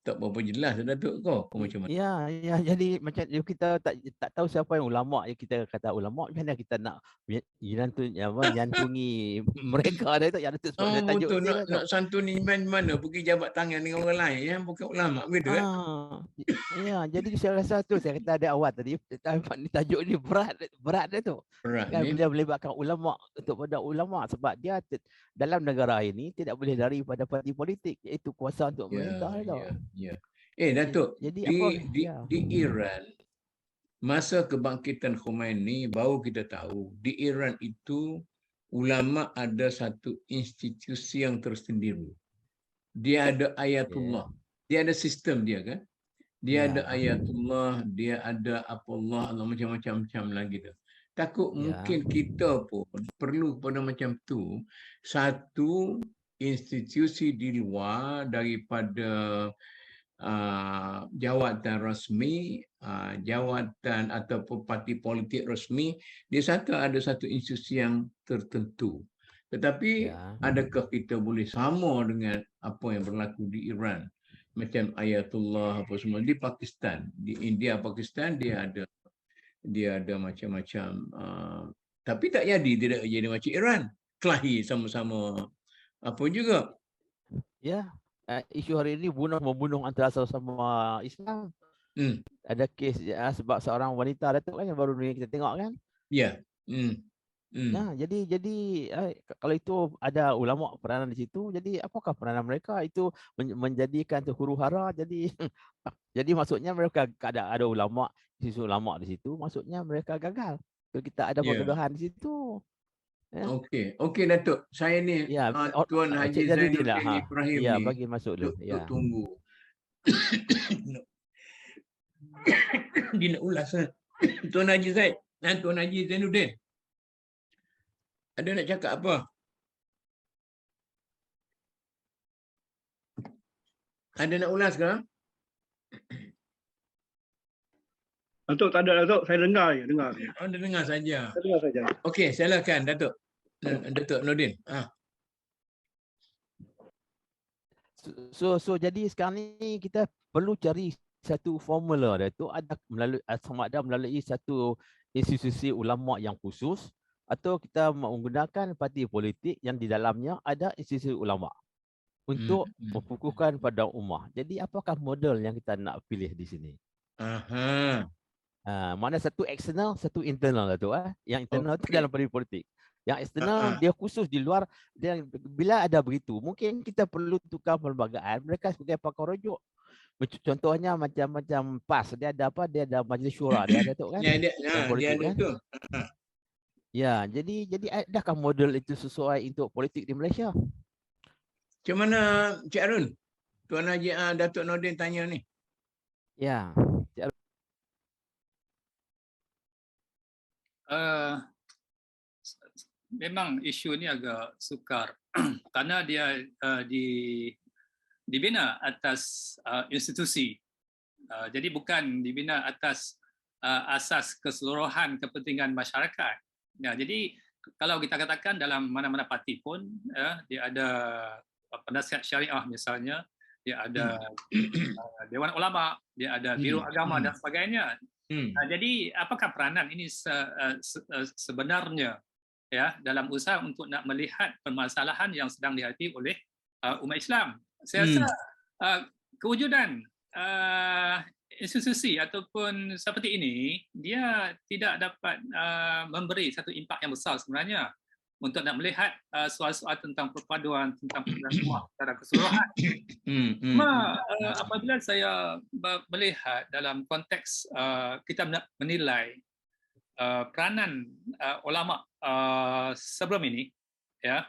tak berapa jelas Datuk kau macam mana? Ya, jadi macam kita tak tahu siapa yang ulama, kita kata ulama, macam mana kita nak jantungi mereka dah tu yang Datuk sebut dia tajuk betul nak santuni mana pergi jabat tangan dengan orang lain yang bukan ulama begitu kan? Ya, jadi saya rasa tu saya kata ada awal tadi tajuk ni berat dia tu. Kan dia melibatkan ulama untuk pada ulama sebab dia dalam negara ini tidak boleh daripada parti politik iaitu kuasa untuk memerintah tu. Datuk, jadi di Iran masa kebangkitan Khomeini baru kita tahu di Iran itu ulama ada satu institusi yang tersendiri. Dia ada ayatullah. Dia ada sistem dia kan? Dia ada ayatullah, dia ada Allah macam-macam lagi tu. Takut mungkin kita pun perlu pada macam tu satu institusi di luar daripada jawatan rasmi, jawatan ataupun parti politik rasmi, dia ada satu institusi yang tertentu. Tetapi adakah kita boleh sama dengan apa yang berlaku di Iran? Macam ayatullah apa semua di Pakistan, di India, Pakistan dia ada macam-macam. Tapi tak tidak jadi macam Iran. Kelahi sama-sama apa juga. Isu hari ini membunuh antara sesama Islam. Ada kes sebab seorang wanita Datuk kan yang baru ni kita tengok kan? Nah, jadi kalau itu ada ulama peranan di situ, jadi apakah peranan mereka itu menjadikan tu huru-hara? Jadi jadi maksudnya mereka ada ulama, isu ulama di situ, maksudnya mereka gagal. Kalau kita ada pergaduhan di situ. Okey Datuk. Saya ni Tuan Haji Zainuddin Ibrahim ni. Bagi masuk dulu. Tunggu. Dia nak ulas Tuan Haji Zaid dan Tuan Haji Zainuddin. Ada nak cakap apa? Ada nak ulas ke? Datuk tak ada Datuk, saya dengar je, dengar. Anda dengar saja. Saya dengar saja. Okey, silakan Datuk. Datuk Nordin. So jadi sekarang ni kita perlu cari satu formula Datuk, ada melalui satu institusi ulama yang khusus atau kita menggunakan parti politik yang di dalamnya ada institusi ulama untuk memfokuskan pada ummah. Jadi apakah model yang kita nak pilih di sini? Mana satu eksternal, satu internal Datuk. Yang internal itu dalam parti politik. Yang eksternal dia khusus di luar. Dan bila ada begitu, mungkin kita perlu tukar perlembagaan mereka sebagai pakar rujuk. Contohnya macam PAS, dia ada apa? Dia ada majlis syura, dia ada tu kan? Dia ada tu. Ya, jadi adakah model itu sesuai untuk politik di Malaysia? Macam mana Cik Arun? Tuan Haji Datuk Nordin tanya ni. Ya, Cik Arun. Memang isu ni agak sukar karena dia dibina atas institusi. Jadi bukan dibina atas asas keseluruhan kepentingan masyarakat. Jadi kalau kita katakan dalam mana-mana parti pun dia ada penasihat syariah misalnya, dia ada Dewan Ulama, dia ada Biro Agama dan sebagainya. Jadi apakah peranan ini sebenarnya dalam usaha untuk nak melihat permasalahan yang sedang dihadapi oleh umat Islam? Saya rasa kewujudan institusi ataupun seperti ini dia tidak dapat memberi satu impak yang besar sebenarnya. untuk nak melihat soal-soal tentang perpaduan, tentang perpaduan rumah secara keseluruhan. Cuma apabila saya melihat dalam konteks kita nak menilai peranan ulama sebelum ini, ya,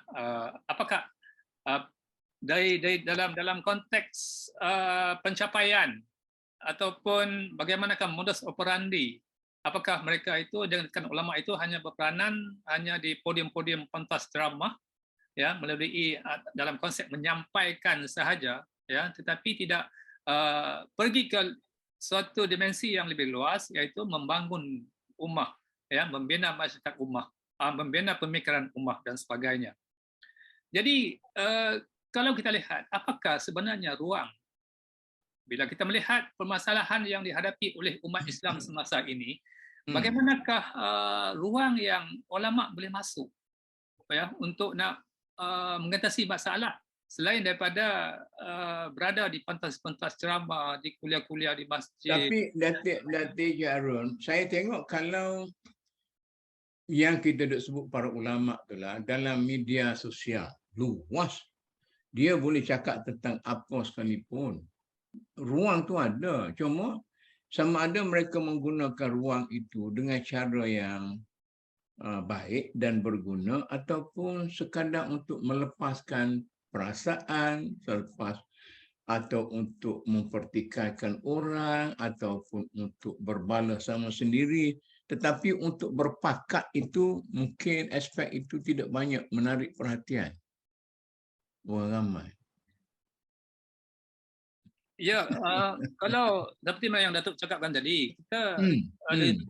apakah dari dalam konteks pencapaian ataupun bagaimanakah modus operandi, apakah mereka itu dengan ulama itu hanya berperanan hanya di podium-podium pentas ceramah, ya, melalui dalam konsep menyampaikan sahaja, ya, tetapi tidak pergi ke suatu dimensi yang lebih luas, iaitu membangun ummah, ya, membina masyarakat ummah, membina pemikiran ummah dan sebagainya. Jadi kalau kita lihat apakah sebenarnya ruang bila kita melihat permasalahan yang dihadapi oleh umat Islam semasa ini, bagaimanakah ruang yang ulama boleh masuk, ya, untuk nak mengatasi masalah selain daripada berada di pentas-pentas ceramah, di kuliah-kuliah di masjid. Tapi Datuk Jarun, saya tengok kalau yang kita duk sebut para ulama itulah dalam media sosial luas, dia boleh cakap tentang apa sekalipun. Ruang tu ada, cuma sama ada mereka menggunakan ruang itu dengan cara yang baik dan berguna ataupun sekadar untuk melepaskan perasaan selepas, atau untuk mempertikaikan orang ataupun untuk berbalas sama sendiri. Tetapi untuk berpakat itu mungkin aspek itu tidak banyak menarik perhatian orang ramai. Ya, kalau seperti yang Datuk cakapkan tadi, kita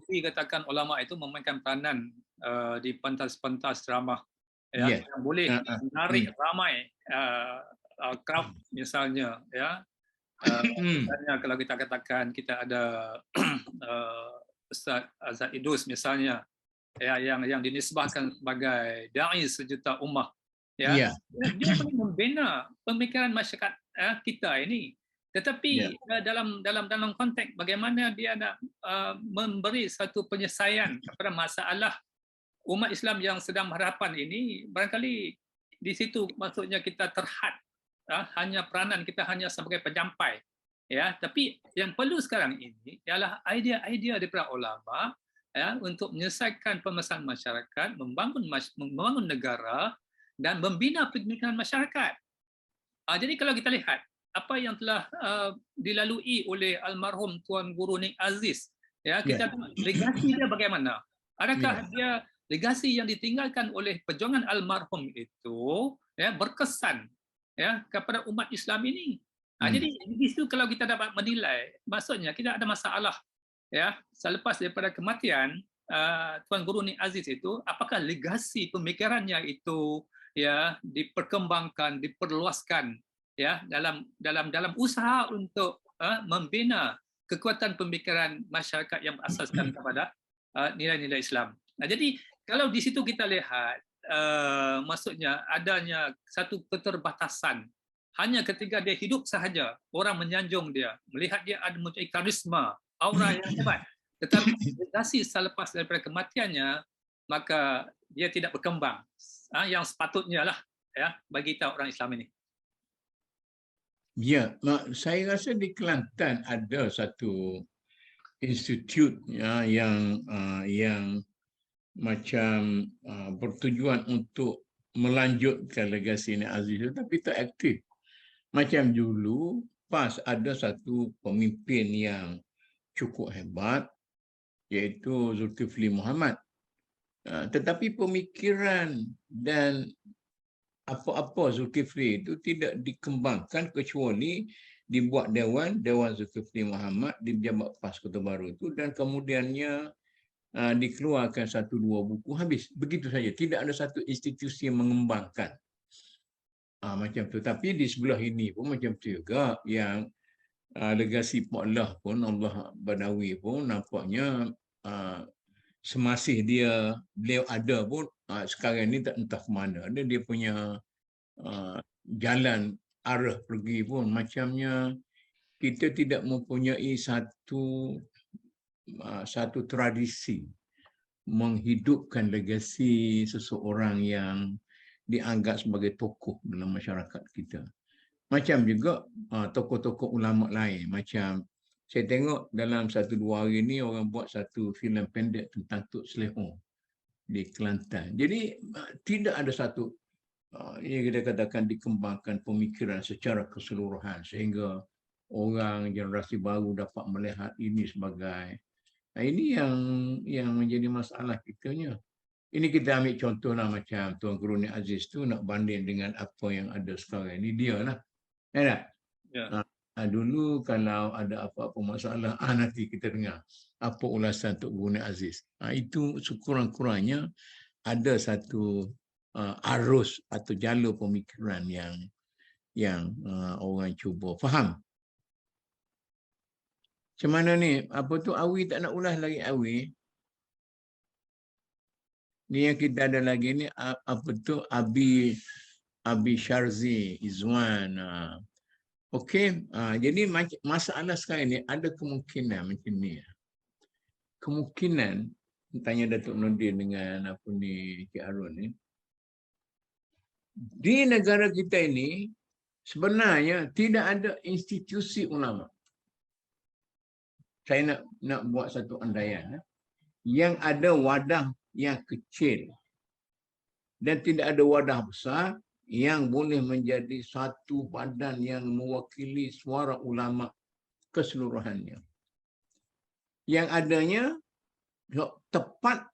dikatakan ulama itu memainkan peranan di pentas-pentas ceramah, ya, yang boleh menarik ramai crowd misalnya, ya. Misalnya kalau kita katakan kita ada Ustaz Azad Idus misalnya, ya, yang dinisbahkan sebagai dai sejuta ummah, ya. Dia boleh membina pemikiran masyarakat kita ini. Tetapi dalam konteks bagaimana dia nak memberi satu penyelesaian kepada masalah umat Islam yang sedang berhadapan ini, barangkali di situ maksudnya kita terhad, hanya peranan kita hanya sebagai penyampai, ya. Tapi yang perlu sekarang ini ialah idea-idea daripada ulama, ya, untuk menyelesaikan permasalahan masyarakat, membangun negara dan membina pemikiran masyarakat. Jadi kalau kita lihat apa yang telah dilalui oleh almarhum Tuan Guru Nik Aziz, ya, kita tengok legasi dia bagaimana. Adakah dia legasi yang ditinggalkan oleh perjuangan almarhum itu, ya, berkesan, ya, kepada umat Islam ini. Jadi di situ kalau kita dapat menilai, maksudnya kita ada masalah, ya, selepas daripada kematian Tuan Guru Nik Aziz itu, apakah legasi pemikirannya itu, ya, diperkembangkan, diperluaskan, ya, dalam usaha untuk membina kekuatan pemikiran masyarakat yang berasaskan kepada nilai-nilai Islam. Jadi kalau di situ kita lihat maksudnya adanya satu keterbatasan, hanya ketika dia hidup sahaja orang menyanjung dia, melihat dia ada mempunyai karisma, aura yang hebat. Tetapi legasi selepas daripada kematiannya, maka dia tidak berkembang yang sepatutnya lah, ya, bagi kita orang Islam ini. Ya, saya rasa di Kelantan ada satu institut, ya, yang macam bertujuan untuk melanjutkan legasi Nik Aziz, tapi tak aktif. Macam dulu, PAS ada satu pemimpin yang cukup hebat, iaitu Zulkifli Muhammad. Tetapi pemikiran dan apa-apa Zulkifli itu tidak dikembangkan kecuali dibuat Dewan Zulkifli Muhammad di Pejabat PAS Kota Baru itu, dan kemudiannya dikeluarkan 1-2 buku, habis. Begitu saja. Tidak ada satu institusi yang mengembangkan. Macam tu. Tapi di sebelah ini pun macam tu juga, yang legasi Pak Allah pun, Allah Badawi pun nampaknya semasih beliau ada pun sekarang ni tak entah ke mana. Dia punya jalan arah pergi pun macamnya kita tidak mempunyai satu tradisi menghidupkan legasi seseorang yang dianggap sebagai tokoh dalam masyarakat kita. Macam juga tokoh-tokoh ulama lain. Macam saya tengok dalam 1-2 hari ni orang buat satu filem pendek tentang Tok Selehong di Kelantan. Jadi tidak ada satu yang kita katakan dikembangkan pemikiran secara keseluruhan sehingga orang generasi baru dapat melihat ini sebagai ini yang menjadi masalah kitanya. Ini kita ambil contohlah macam Tuan Guru Nik Aziz tu nak banding dengan apa yang ada sekarang. Ini dia lah. Ya. Dulu kalau ada apa-apa masalah, nanti kita dengar apa ulasan Tok Guru Nik Aziz. Itu sekurang-kurangnya ada satu arus atau jalur pemikiran yang orang cuba faham. Macam mana ni? Apa tu Awi tak nak ulas lagi Awi? Ni yang kita ada lagi ni apa tu Abi Syarzi Izwan. Okey, jadi masalah sekarang ni ada kemungkinan macam ni. Kemungkinan tanya Datuk Nordin dengan apa ni Cik Harun ni. Di negara kita ini sebenarnya tidak ada institusi ulama. Saya nak buat satu andaian. Yang ada wadah yang kecil dan tidak ada wadah besar yang boleh menjadi satu badan yang mewakili suara ulama keseluruhannya. Yang adanya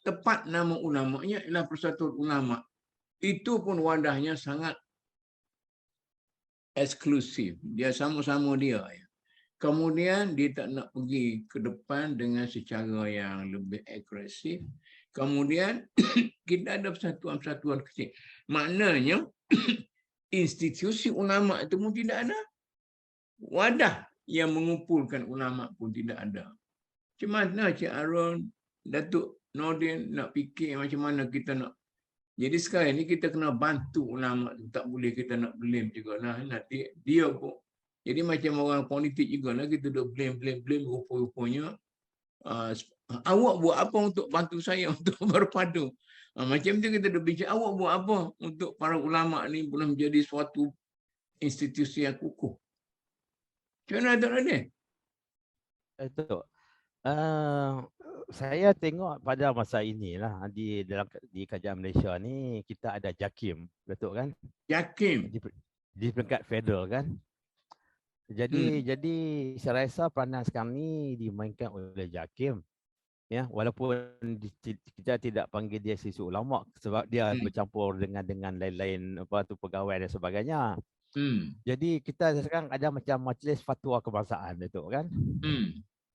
tepat nama ulamanya ialah Persatuan Ulama. Itu pun wadahnya sangat eksklusif. Dia sama-sama dia. Kemudian dia tak nak pergi ke depan dengan secara yang lebih agresif. Kemudian kita ada persatuan-persatuan kecil. Maknanya institusi ulama itu pun tidak ada. Wadah yang mengumpulkan ulama pun tidak ada. Macam mana Cik Harun, Datuk Nordin nak fikir macam mana kita nak. Jadi sekarang ni kita kena bantu ulama tu. Tak boleh kita nak blame juga lah. Nanti dia pun. Jadi macam orang politik juga lah. Kita dah blame. Rupa-rupanya. Awak buat apa untuk bantu saya untuk berpadu? Macam tu kita dah bincang. Awak buat apa untuk para ulama ni boleh menjadi suatu institusi yang kukuh? Macam mana Datuk Nordin? Datuk. Saya tengok pada masa inilah di Kerajaan Malaysia ni kita ada JAKIM, Datuk kan? JAKIM di peringkat federal kan? Jadi saya rasa peranan sekarang ni dimainkan oleh JAKIM. Ya, walaupun kita tidak panggil dia siswa ulama sebab dia bercampur dengan lain-lain apa tu pegawai dan sebagainya. Jadi kita sekarang ada macam majlis fatwa kebangsaan Datuk kan?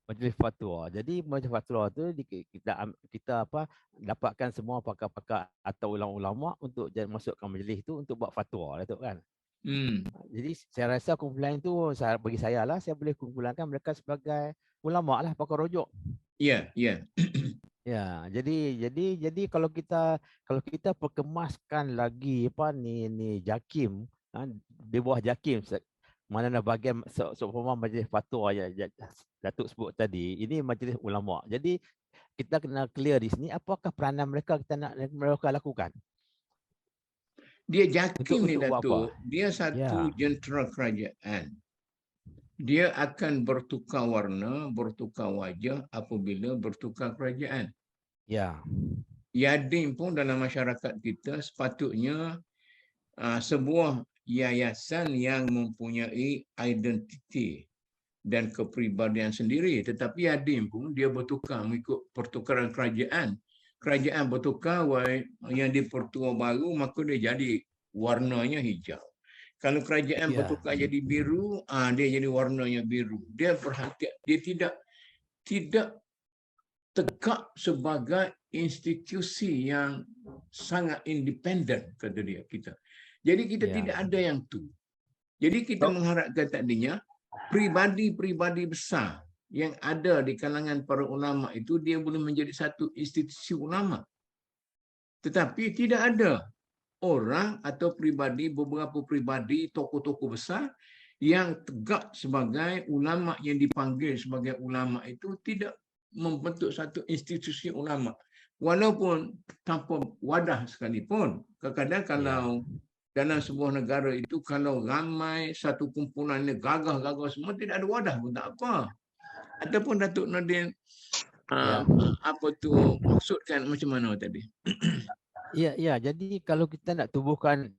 Majlis fatwa. Jadi majlis fatwa tu kita dapatkan semua pakar-pakar atau ulama-ulama untuk masuk ke majlis tu untuk buat fatwa Datuk kan? Jadi saya rasa kumpulan itu bagi saya lah, saya boleh kumpulankan mereka sebagai ulama lah, pakar rujuk. Ya. Ya, jadi kalau kita perkemaskan lagi ni JAKIM, di bawah JAKIM mana bahagian seumpama majlis fatwa ya Datuk sebut tadi, ini majlis ulama. Jadi kita kena clear di sini apakah peranan mereka mereka lakukan. Dia JAKIM ni Datuk, dia satu jentera kerajaan. Dia akan bertukar warna, bertukar wajah apabila bertukar kerajaan. Ya. Yadim pun dalam masyarakat kita sepatutnya sebuah yayasan yang mempunyai identiti dan kepribadian sendiri. Tetapi Yadim pun dia bertukar mengikut pertukaran kerajaan. Kerajaan bertukar, yang dipertua baru, maka dia jadi warnanya hijau. Kalau kerajaan bertukar jadi biru, dia jadi warnanya biru. Dia perhatian, dia tidak tegak sebagai institusi yang sangat independen, kata dia kita. Jadi kita tidak ada yang tu. Jadi kita mengharapkan tadinya pribadi-pribadi besar yang ada di kalangan para ulama itu dia boleh menjadi satu institusi ulama. Tetapi tidak ada orang atau beberapa pribadi, tokoh-tokoh besar yang tegak sebagai ulama yang dipanggil sebagai ulama itu tidak membentuk satu institusi ulama. Walaupun tanpa wadah sekalipun. Kadang-kadang kalau dalam sebuah negara itu, kalau ramai satu kumpulan ni gagah-gagah semua, tidak ada wadah pun tak apa. Ataupun Datuk Nordin apa tu maksudkan macam mana tadi? Ya, jadi kalau kita nak tubuhkan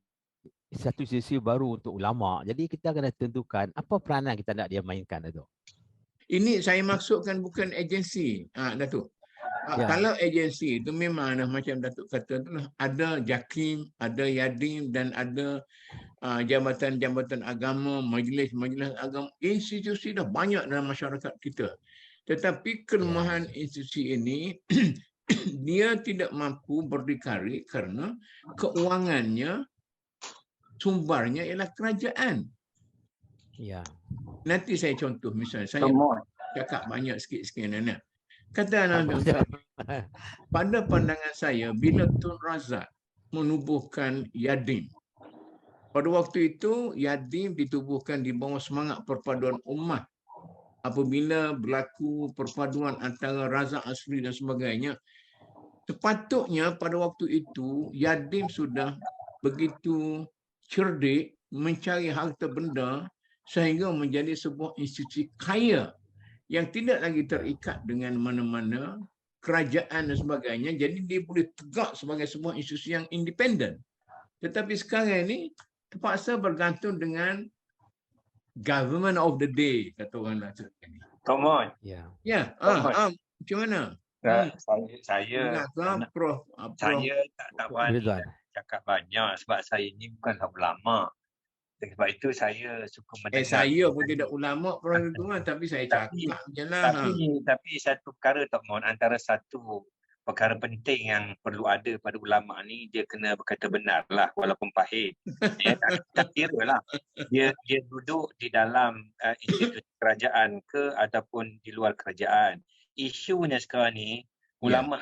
satu sisi baru untuk ulama, jadi kita kena tentukan apa peranan kita nak dia mainkan, Datuk. Ini saya maksudkan bukan agensi, Datuk. Kalau agensi itu memang macam Datuk kata tu, ada JAKIM, ada YADIM dan ada jabatan-jabatan agama, majlis-majlis agama, institusi dah banyak dalam masyarakat kita. Tetapi kelemahan institusi ini dia tidak mampu berdikari kerana keuangannya, sumbernya ialah kerajaan. Ya. Nanti saya contoh, misalnya saya cakap banyak sikit-sikit anak. Kata anak, pada pandangan saya, bila Tun Razak menubuhkan YADIM, pada waktu itu YADIM ditubuhkan di bawah semangat perpaduan ummah. Apabila berlaku perpaduan antara Razak Asri dan sebagainya, sepatutnya pada waktu itu YADIM sudah begitu cerdik mencari harta benda sehingga menjadi sebuah institusi kaya yang tidak lagi terikat dengan mana-mana kerajaan dan sebagainya. Jadi dia boleh tegak sebagai sebuah institusi yang independen. Tetapi sekarang ini terpaksa bergantung dengan government of the day, kata orang nak cakap ini. Tomon. Ya, macam mana? Saya Prof. Saya tak berani cakap banyak sebab saya ni bukanlah ulama. Sebab itu saya suka mendengar. Saya pun tidak ulama Prof. Ridwan, tapi saya cakap je lah. Tapi satu perkara Tomon, antara satu perkara penting yang perlu ada pada ulama ni, dia kena berkata benar lah walaupun pahit. Tak kira lah. Dia duduk di dalam institusi kerajaan ke ataupun di luar kerajaan. Isunya sekarang ni, ulama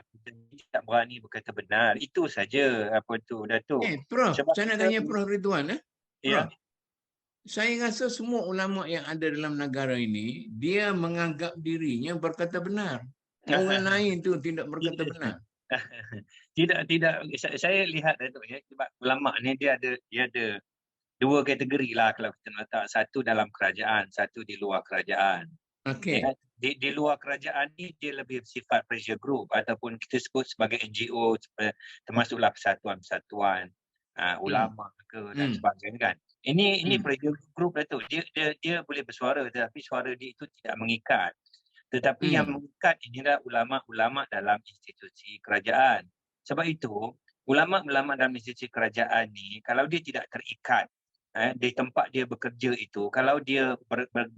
tidak berani berkata benar. Itu saja apa tu, Datuk. Prof, saya nak tanya Prof. Ridwan. Ya. Saya rasa semua ulama yang ada dalam negara ini, dia menganggap dirinya berkata benar. Orang lain tu tidak berkata benar. Tidak. Saya lihat Datuk, sebab ulama ni dia ada dua kategori lah kalau kita nak letak. Satu dalam kerajaan, satu di luar kerajaan. Okey. Di luar kerajaan ni dia lebih bersifat pressure group ataupun kita sebut sebagai NGO, termasuklah persatuan-persatuan ulama ke dan sebagainya kan. Ini pressure group Datuk. Dia boleh bersuara tetapi suara dia itu tidak mengikat. Tetapi yang mengikat inilah ulama-ulama dalam institusi kerajaan. Sebab itu, ulama-ulama dalam institusi kerajaan ni, kalau dia tidak terikat di tempat dia bekerja itu, kalau dia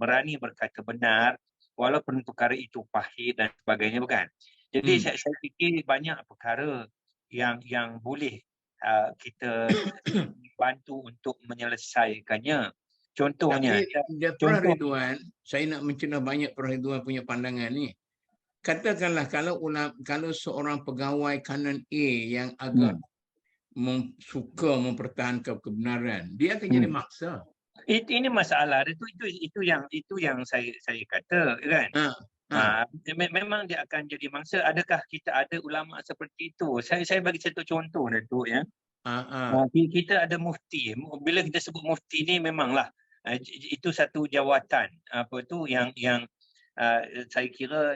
berani berkata benar, walaupun perkara itu pahit dan sebagainya, bukan? Jadi saya fikir banyak perkara yang boleh kita bantu untuk menyelesaikannya. Contohnya, Prof. Ridwan, saya nak mencenah banyak Prof. Ridwan punya pandangan ni. Katakanlah kalau seorang pegawai kanan A yang agak suka mempertahankan kebenaran, dia akan jadi maksa. Ini masalah. Itu yang saya kata kan. Memang dia akan jadi mangsa. Adakah kita ada ulama seperti itu? Saya bagi satu contoh Datuk ya. Kita ada mufti. Bila kita sebut mufti ni memanglah itu satu jawatan apa tu yang saya kira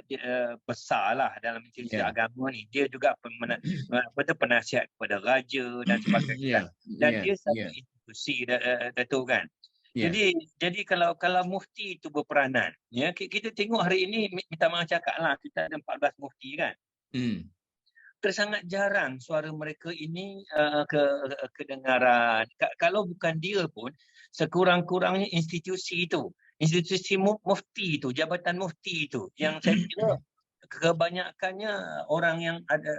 besarlah dalam institusi agama ni. Dia juga penasihat kepada raja dan sebagainya. Dan dia satu institusi Datuk kan. Jadi kalau mufti itu berperanan, ya kita tengok hari ini, minta maaf cakaplah, kita ada 14 mufti kan. Sangat jarang suara mereka ini kedengaran. Kalau bukan dia pun, sekurang-kurangnya institusi mufti itu, jabatan mufti itu, yang saya kira kebanyakannya orang yang ada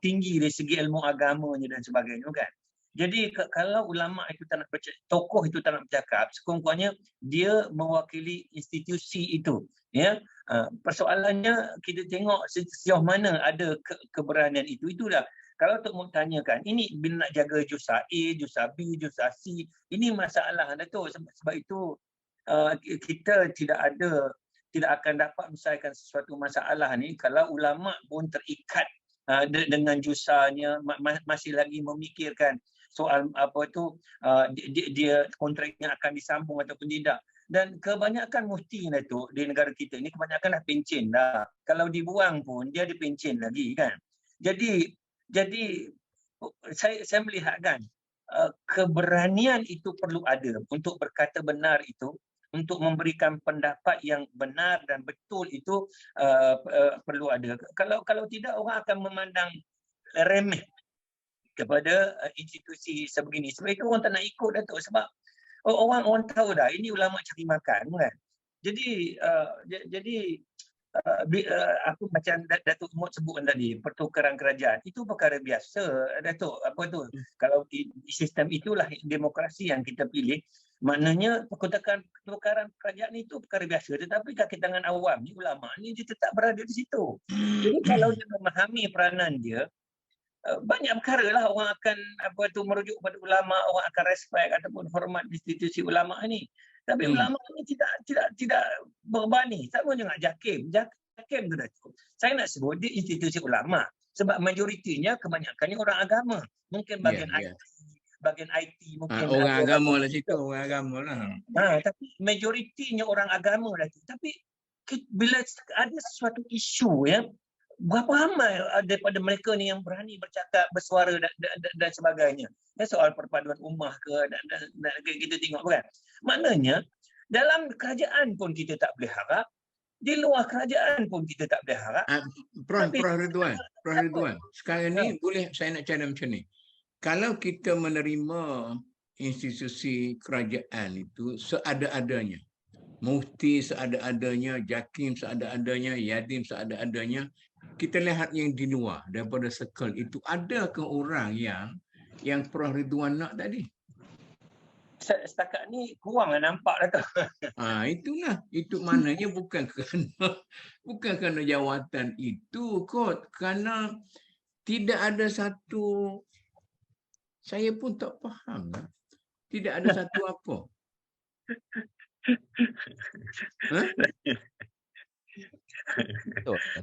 tinggi dari segi ilmu agamanya dan sebagainya kan. Jadi kalau ulama itu tak nak bercakap, tokoh itu tak nak bercakap, sekurang-kurangnya dia mewakili institusi itu. Ya, persoalannya kita tengok sejauh mana ada keberanian itu dah. Kalau Tok Mok tanyakan, ini bila nak jaga juz A, juz B, juz C, ini masalah Datuk. Sebab itu kita tidak ada tidak akan dapat menyelesaikan sesuatu masalah ni kalau ulama pun terikat dengan jusanya, masih lagi memikirkan soal apa tu dia kontraknya akan disambung ataupun tidak. Dan kebanyakan mufti tu di negara kita ni kebanyakan dah pencen dah. Kalau dibuang pun dia dipencen lagi kan. Jadi saya melihat kan keberanian itu perlu ada untuk berkata benar itu, untuk memberikan pendapat yang benar dan betul itu perlu ada. Kalau tidak orang akan memandang remeh kepada institusi sebegini. Sebab itu orang tak nak ikut Datuk, sebab orang tahu dah ini ulama cari makan kan. Jadi aku macam Datuk Mut sebut tadi, pertukaran kerajaan itu perkara biasa Datuk. Apa tu, kalau sistem itulah demokrasi yang kita pilih, maknanya pertukaran kerajaan itu perkara biasa. Tetapi kaki tangan awam ni, ulama ni, dia tetap berada di situ. Jadi kalau dia memahami peranan dia, banyak perkara lah orang akan merujuk pada ulama, orang akan respect ataupun hormat institusi ulama ni. Tapi ulama ni tidak berbani. Sama dengan JAKIM. JAKIM tu Datuk, saya nak sebut dia institusi ulama sebab majoritinya kebanyakannya orang agama. Mungkin bagian IT mungkin orang agama lah situ, orang agama lah. Tapi majoritinya orang agama lah tu. Tapi bila ada sesuatu isu berapa ramai daripada mereka ni yang berani bercakap, bersuara dan sebagainya. Soal perpaduan ummah ke dan kita tengok kan. Maknanya dalam kerajaan pun kita tak boleh harap, di luar kerajaan pun kita tak boleh harap. Prof Ridwan, sekarang ni boleh saya nak cakap macam ni. Kalau kita menerima institusi kerajaan itu seada-adanya, mufti seada-adanya, JAKIM seada-adanya, Yadim seada-adanya, kita lihat yang di luar daripada circle itu, adakah orang yang Prof Ridwan nak tadi? Setakat ni kurang nampak dah tu. Itulah. Itu maknanya bukan kerana jawatan itu kot. Kerana tidak ada satu, saya pun tak faham. Tidak ada satu apa.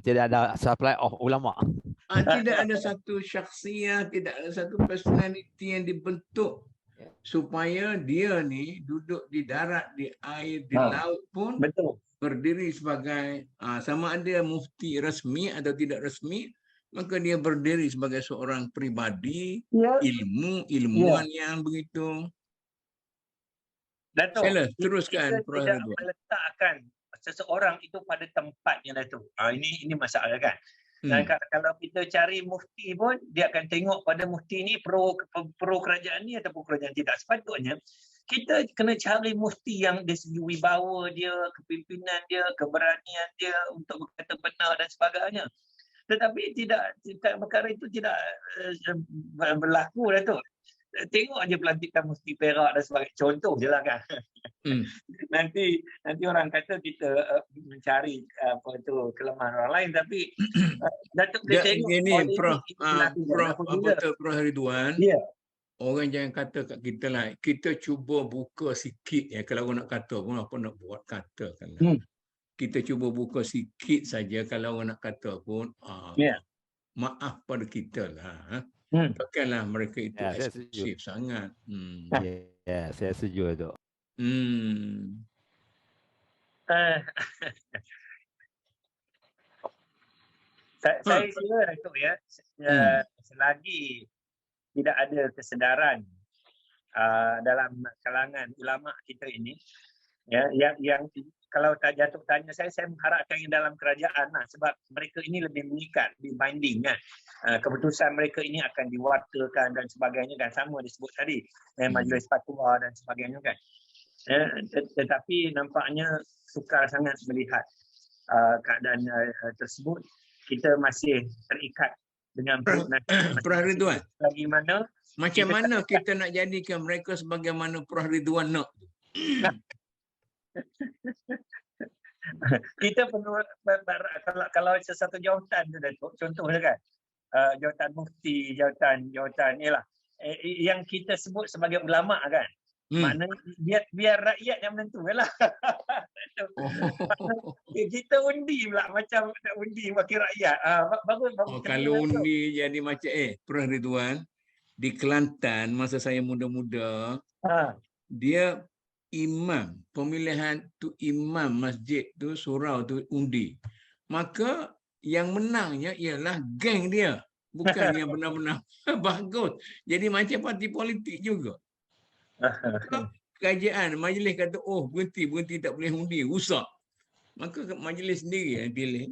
Tidak ada supply of ulama. Tidak ada satu syakhsiah, tidak ada satu personality yang dibentuk supaya dia ni duduk di darat, di air, di laut pun berdiri sebagai sama ada mufti rasmi atau tidak rasmi, maka dia berdiri sebagai seorang peribadi, ilmuwan yang begitu. Datuk, teruskan Prof. Tidak meletakkan seseorang itu pada tempatnya Datuk. Ini masalah kan. Dan kalau kita cari mufti pun, dia akan tengok pada mufti ni pro kerajaan ni ataupun kerajaan tidak. Sepatutnya kita kena cari mufti yang dari segi wibawa dia, kepimpinan dia, keberanian dia untuk berkata benar dan sebagainya. Tetapi perkara itu tidak berlaku Datuk. Tengok aja pelantikan mufti Perak dan sebagainya. Contoh je lah kan. Nanti orang kata kita mencari kelemahan orang lain, tapi Datuk boleh tengok ini Prof Ridwan. Orang jangan kata kat kita lah, kita cuba buka sikit kalau orang nak kata pun apa nak buat katakan. Kita cuba buka sikit saja kalau orang nak kata pun maaf pada kita lah. Takkanlah mereka itu eksklusif sangat. Saya setuju tu. Saya kira Datuk selagi tidak ada kesedaran dalam kalangan ulama kita ini, yang kalau Datuk tanya saya mengharapkan yang dalam kerajaan lah, sebab mereka ini lebih mengikat, lebih binding kan. Keputusan mereka ini akan diwartakan dan sebagainya kan, sama disebut tadi majlis fatwa dan sebagainya kan. Tetapi nampaknya sukar sangat melihat keadaan tersebut. Kita masih terikat dengan Prof Ridwan. Bagaimana? Macam mana kita nak jadikan mereka sebagaimana Prof Ridwan nak? Kita perlu kalau sesuatu jawatan tu Datuk, contohnya kan jawatan mufti, jawatan ialah yang kita sebut sebagai ulama kan. Maknanya biar rakyat yang menentukanlah. Kita undi pula macam nak undi wakil rakyat. Bagus. Kalau undi jadi macam Prof Ridwan, di Kelantan masa saya muda-muda, dia imam, pemilihan tu imam masjid tu, surau tu undi. Maka yang menangnya ialah geng dia, bukan yang benar-benar bagus. Jadi macam parti politik juga. Kerajaan, majlis kata, berhenti tak boleh undi, rusak. Maka majlis sendiri yang pilih.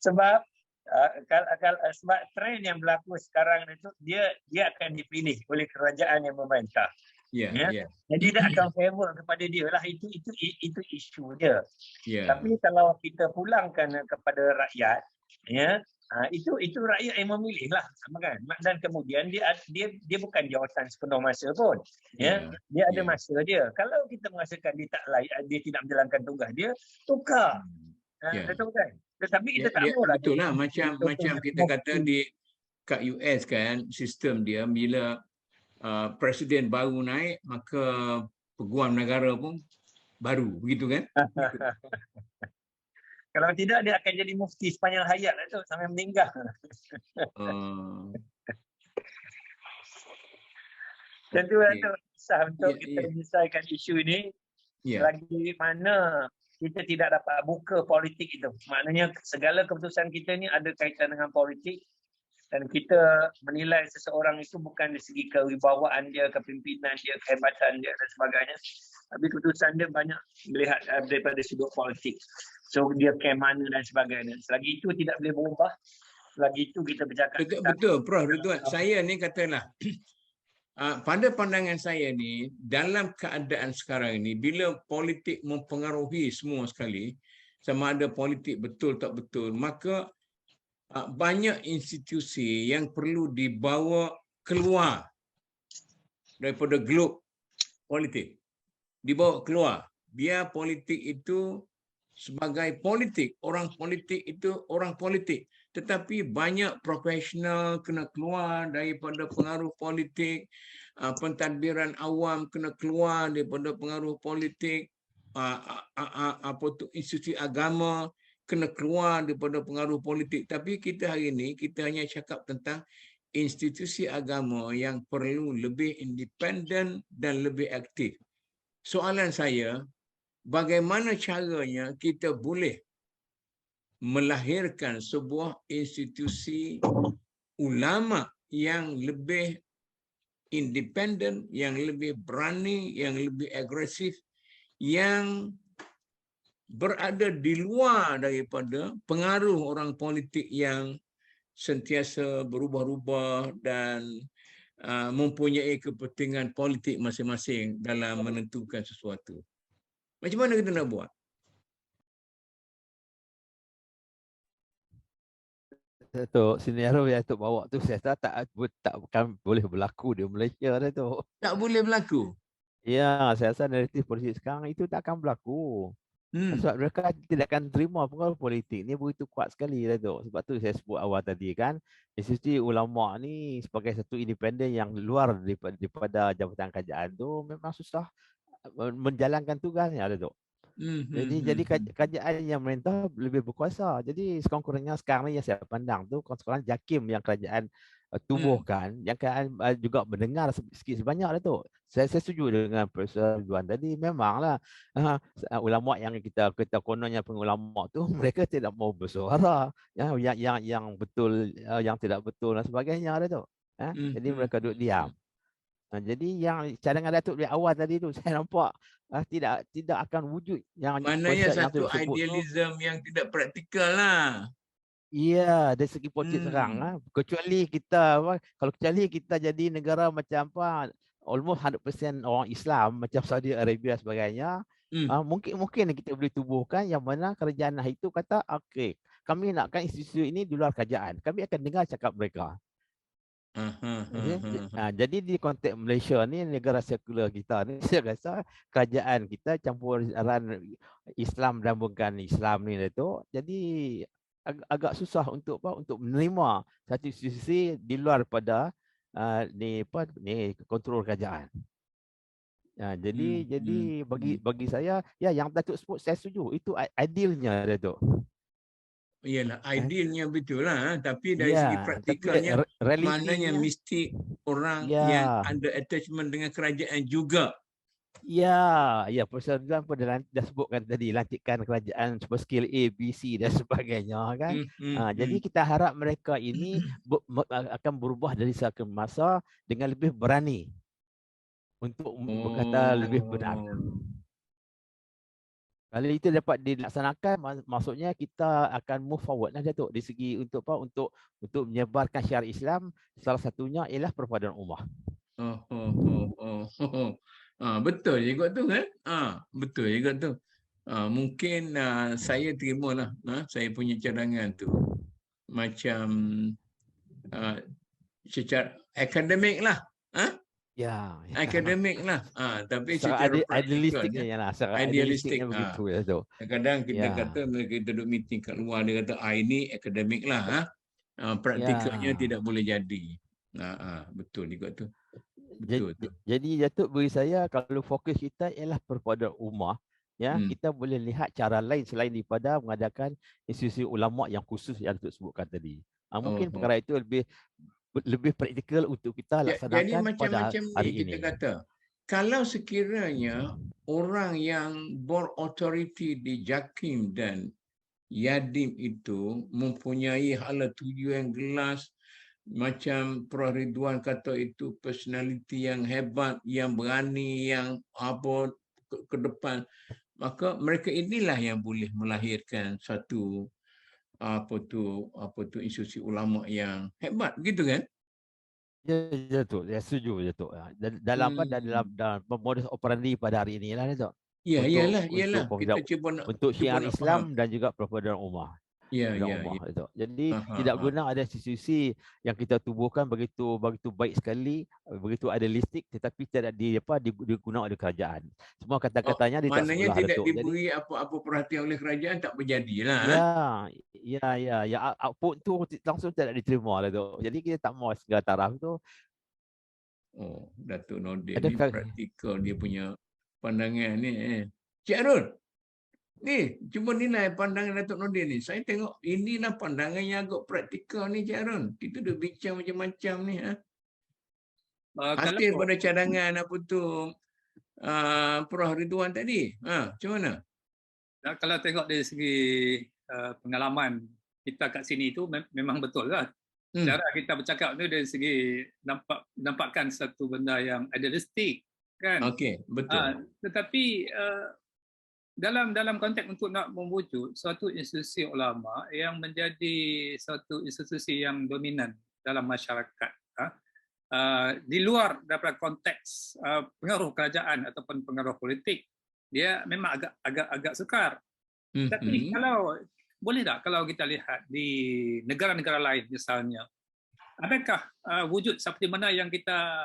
Sebab sebab trend yang berlaku sekarang itu dia akan dipilih oleh kerajaan yang memerintah. Jadi dia akan favor kepada dia lah, itu isu dia. Tapi kalau kita pulangkan kepada rakyat, itu rakyat yang memilih lah, kan? Dan kemudian dia bukan jawatan sepenuh masa pun, dia ada masa dia. Kalau kita merasakan dia tak layak, dia tidak menjalankan tugas dia, tukar. Betul kan? Tetapi kita tak mahu betul lah, macam kita kata kat US kan, sistem dia bila presiden baru naik, maka peguam negara pun baru, begitu kan? Kalau tidak, dia akan jadi mufti sepanjang hayat lah tu, sampai meninggal. Tentu itu susah untuk kita menyelesaikan isu ini. Lagi mana kita tidak dapat buka politik itu. Maknanya segala keputusan kita ni ada kaitan dengan politik. Dan kita menilai seseorang itu bukan dari segi kewibawaan dia, kepimpinan dia, kehebatan dia dan sebagainya. Tapi keputusan dia banyak melihat daripada sudut politik. So dia ke mana dan sebagainya. Selagi itu tidak boleh berubah. Selagi itu kita bercakap. Betul Prof Ridwan. Saya ni katalah, pada pandangan saya ni, dalam keadaan sekarang ini, bila politik mempengaruhi semua sekali, sama ada politik betul tak betul, maka banyak institusi yang perlu dibawa keluar daripada glob politik. Dibawa keluar. Biar politik itu sebagai politik. Orang politik itu orang politik. Tetapi banyak profesional kena keluar daripada pengaruh politik. Pentadbiran awam kena keluar daripada pengaruh politik. Institusi agama kena keluar daripada pengaruh politik. Tapi kita hari ini, kita hanya cakap tentang institusi agama yang perlu lebih independen dan lebih aktif. Soalan saya, bagaimana caranya kita boleh melahirkan sebuah institusi ulama yang lebih independen, yang lebih berani, yang lebih agresif, yang berada di luar daripada pengaruh orang politik yang sentiasa berubah-ubah dan mempunyai kepentingan politik masing-masing dalam menentukan sesuatu. Macam mana kita nak buat? Datuk, senario yang Datuk bawa tu saya rasa tak boleh berlaku di Malaysia, Datuk. Tak boleh berlaku? Ya, saya rasa naratif politik sekarang itu tak akan berlaku. Sebab mereka tidak akan terima pengaruh politik ni begitu kuat sekali, Datuk. Sebab tu saya sebut awal tadi kan, institusi ulama ni sebagai satu independen yang luar daripada jabatan kerajaan tu memang susah menjalankan tugasnya, Datuk. Jadi kerajaan yang merintah lebih berkuasa. Jadi sekurang-kurangnya sekarang ni yang saya pandang tu sekarang JAKIM yang kerajaan tubuhkan, yang kerajaan juga mendengar sikit sebanyak, Datuk. Saya setuju dengan Profesor Ridwan tadi. Memanglah ulama yang kita kononnya pengulama tu mereka tidak mau bersuara, yang betul, yang tidak betul dan sebagainya, Datuk. Jadi mereka duduk diam. Jadi yang cadangan Datuk dari awal tadi tu saya nampak tidak akan wujud yang maknanya satu idealism yang tidak praktikal lah. Ya, dari segi politik sekarang kecuali kita jadi negara macam almost 100% orang Islam macam Saudi Arabia sebagainya, mungkin kita boleh tubuhkan yang mana kerajaan itu kata okey, kami nakkan institusi ini di luar kerajaan, kami akan dengar cakap mereka. Jadi di konteks Malaysia ni, negara sekular kita ni, saya rasa kerajaan kita campuran Islam dan bukan Islam ni tu, jadi agak susah untuk menerima satu institusi di luar pada ni kontrol kerajaan. Jadi bagi saya ya yang Datuk sebut saya setuju, itu idealnya Datuk. Iyalah, idealnya betul lah. Tapi dari segi praktikalnya, maknanya mesti orang yang ada attachment dengan kerajaan juga. Ya, Persatuan pun dah sebutkan tadi, lantikan kerajaan skill A, B, C dan sebagainya kan. Jadi kita harap mereka ini akan berubah dari satu masa dengan lebih berani untuk berkata lebih benar. Kalau itu dapat dilaksanakan, maksudnya kita akan move forward lah Datuk, dari segi untuk menyebarkan syiar Islam. Salah satunya ialah perpaduan ummah. Betul juga tu kan? Betul juga tu. Mungkin saya terimalah saya punya cadangan tu macam secara akademik lah. Akademik lah. Tapi secara idealistiknya lah. Idealistiknya begitu ya tu. Kadang-kadang kita kata kita duduk meeting kat luar, dia kata ini akademik lah. Praktikalnya tidak boleh jadi. Betul juga tu. Jadi Datuk, bagi saya kalau fokus kita ialah perpaduan ummah, kita boleh lihat cara lain selain daripada mengadakan institusi ulama yang khusus yang Datuk sebutkan tadi. Mungkin perkara itu lebih praktikal untuk kita laksanakan. Jadi macam-macam hari ni kita ini. kata, kalau sekiranya orang yang berautoriti di JAKIM dan Yadim itu mempunyai hala tuju yang jelas, macam Prof Ridwan kata itu personality yang hebat, yang berani, yang apa ke depan, maka mereka inilah yang boleh melahirkan satu apa tu institusi ulama yang hebat, begitu kan? Ya Datuk, saya setuju Datuk. Dalam modus operandi pada hari ini lah Datuk. Ya, iyalah. Kita cuba untuk syiar Islam dan juga perpaduan ummah. Jadi tidak guna ada institusi yang kita tubuhkan begitu baik sekali, begitu idealistik, tetapi tidak digunakan oleh kerajaan. Semua kata-katanya maknanya tidak diberi apa-apa perhatian oleh kerajaan, tak berjadilah. Ya, output tu langsung tidak diterima lah tu. Jadi kita tak mau segala taraf tu. Datuk Nordin ni praktikal dia punya pandangan ni. Cik Arul, ni, cuba nilai pandangan Datuk Nordin ni. Saya tengok inilah pandangan yang agak praktikal ni, Cik Arun. Kita dah bincang macam-macam ni. Hasil pada cadangan apa tu Prof Ridwan tadi. Macam mana? Kalau tengok dari segi pengalaman kita kat sini tu memang betul lah. Cara kita bercakap tu dari segi nampakkan satu benda yang idealistik kan. Okey, betul. Tetapi dalam konteks untuk nak mewujud suatu institusi ulama yang menjadi suatu institusi yang dominan dalam masyarakat, di luar daripada konteks pengaruh kerajaan ataupun pengaruh politik, dia memang agak sukar. Tapi kalau boleh tak kalau kita lihat di negara-negara lain misalnya, adakah wujud seperti mana yang kita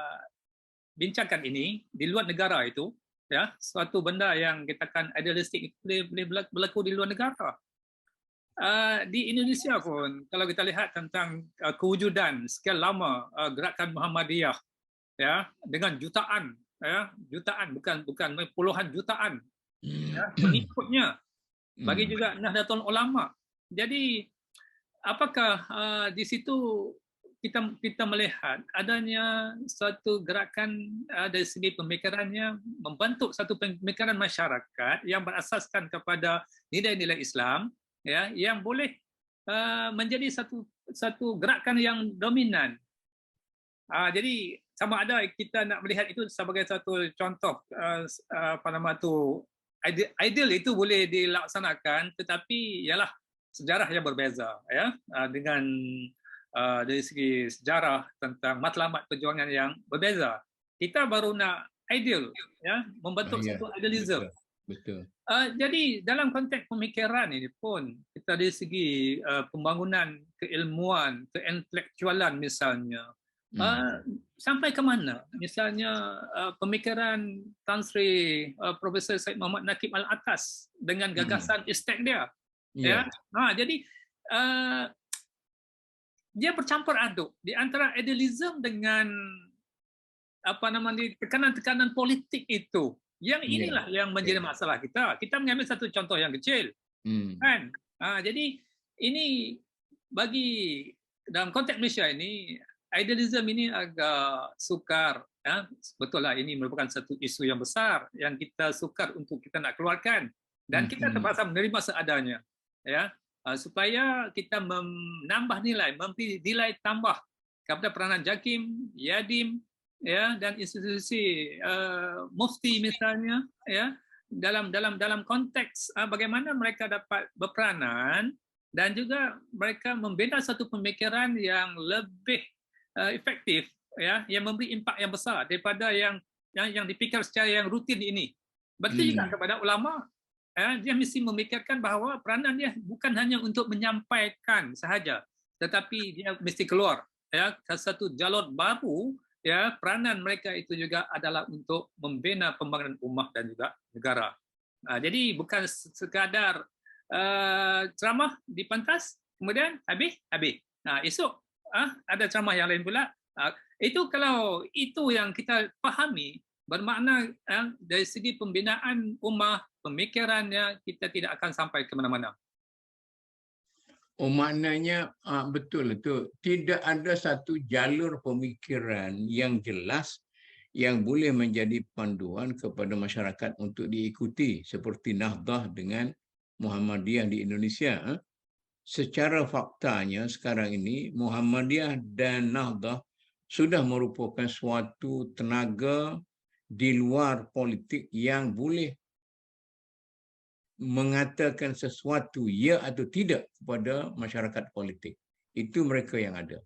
bincangkan ini di luar negara itu, ya, suatu benda yang kita kan idealistik boleh berlaku di luar negara. Di Indonesia pun kalau kita lihat tentang kewujudan sekian lama gerakan Muhammadiyah, ya, dengan jutaan bukan puluhan jutaan pengikutnya, bagi juga Nahdlatul Ulama. Jadi apakah di situ kita melihat adanya suatu gerakan dari segi pemikirannya membentuk satu pemikiran masyarakat yang berasaskan kepada nilai-nilai Islam, ya, yang boleh menjadi satu gerakan yang dominan. Jadi sama ada kita nak melihat itu sebagai satu contoh ideal itu boleh dilaksanakan, tetapi ialah sejarah yang berbeza, ya, dengan dari segi sejarah tentang matlamat perjuangan yang berbeza. Kita baru nak ideal, ya, membentuk satu idealism. Betul. Jadi dalam konteks pemikiran ini pun kita dari segi pembangunan keilmuan, keintelektualan misalnya, sampai ke mana? Misalnya pemikiran Tan Sri Profesor Syed Muhammad Naqib Al-Atas dengan gagasan istek dia. Ya. Jadi dia bercampur aduk di antara idealism dengan tekanan-tekanan politik itu. Yang inilah yang menjadi masalah kita. Kita mengambil satu contoh yang kecil, kan? Jadi ini bagi dalam konteks Malaysia ini, idealism ini agak sukar. Betul lah, ini merupakan satu isu yang besar yang kita sukar untuk kita nak keluarkan, dan kita terpaksa menerima seadanya, ya, supaya kita menambah nilai, memberi nilai tambah kepada peranan JAKIM, YADIM, ya, dan institusi mufti misalnya, ya, dalam konteks bagaimana mereka dapat berperanan dan juga mereka membina satu pemikiran yang lebih efektif, ya, yang memberi impak yang besar daripada yang dipikir secara yang rutin ini. Begitu juga kepada ulama, dia mesti memikirkan bahawa peranan dia bukan hanya untuk menyampaikan sahaja, tetapi dia mesti keluar, ya, satu jalur baru. Ya, peranan mereka itu juga adalah untuk membina pembangunan ummah dan juga negara. Jadi bukan sekadar ceramah di pentas, kemudian habis. Esok ada ceramah yang lain pula. Itu kalau itu yang kita fahami, bermakna dari segi pembinaan ummah, pemikirannya, kita tidak akan sampai ke mana-mana. Oh, maknanya betul itu. Tidak ada satu jalur pemikiran yang jelas yang boleh menjadi panduan kepada masyarakat untuk diikuti, seperti Nahdhah dengan Muhammadiyah di Indonesia. Secara faktanya sekarang ini Muhammadiyah dan Nahdhah sudah merupakan suatu tenaga di luar politik yang boleh mengatakan sesuatu ya atau tidak kepada masyarakat politik. Itu mereka yang ada.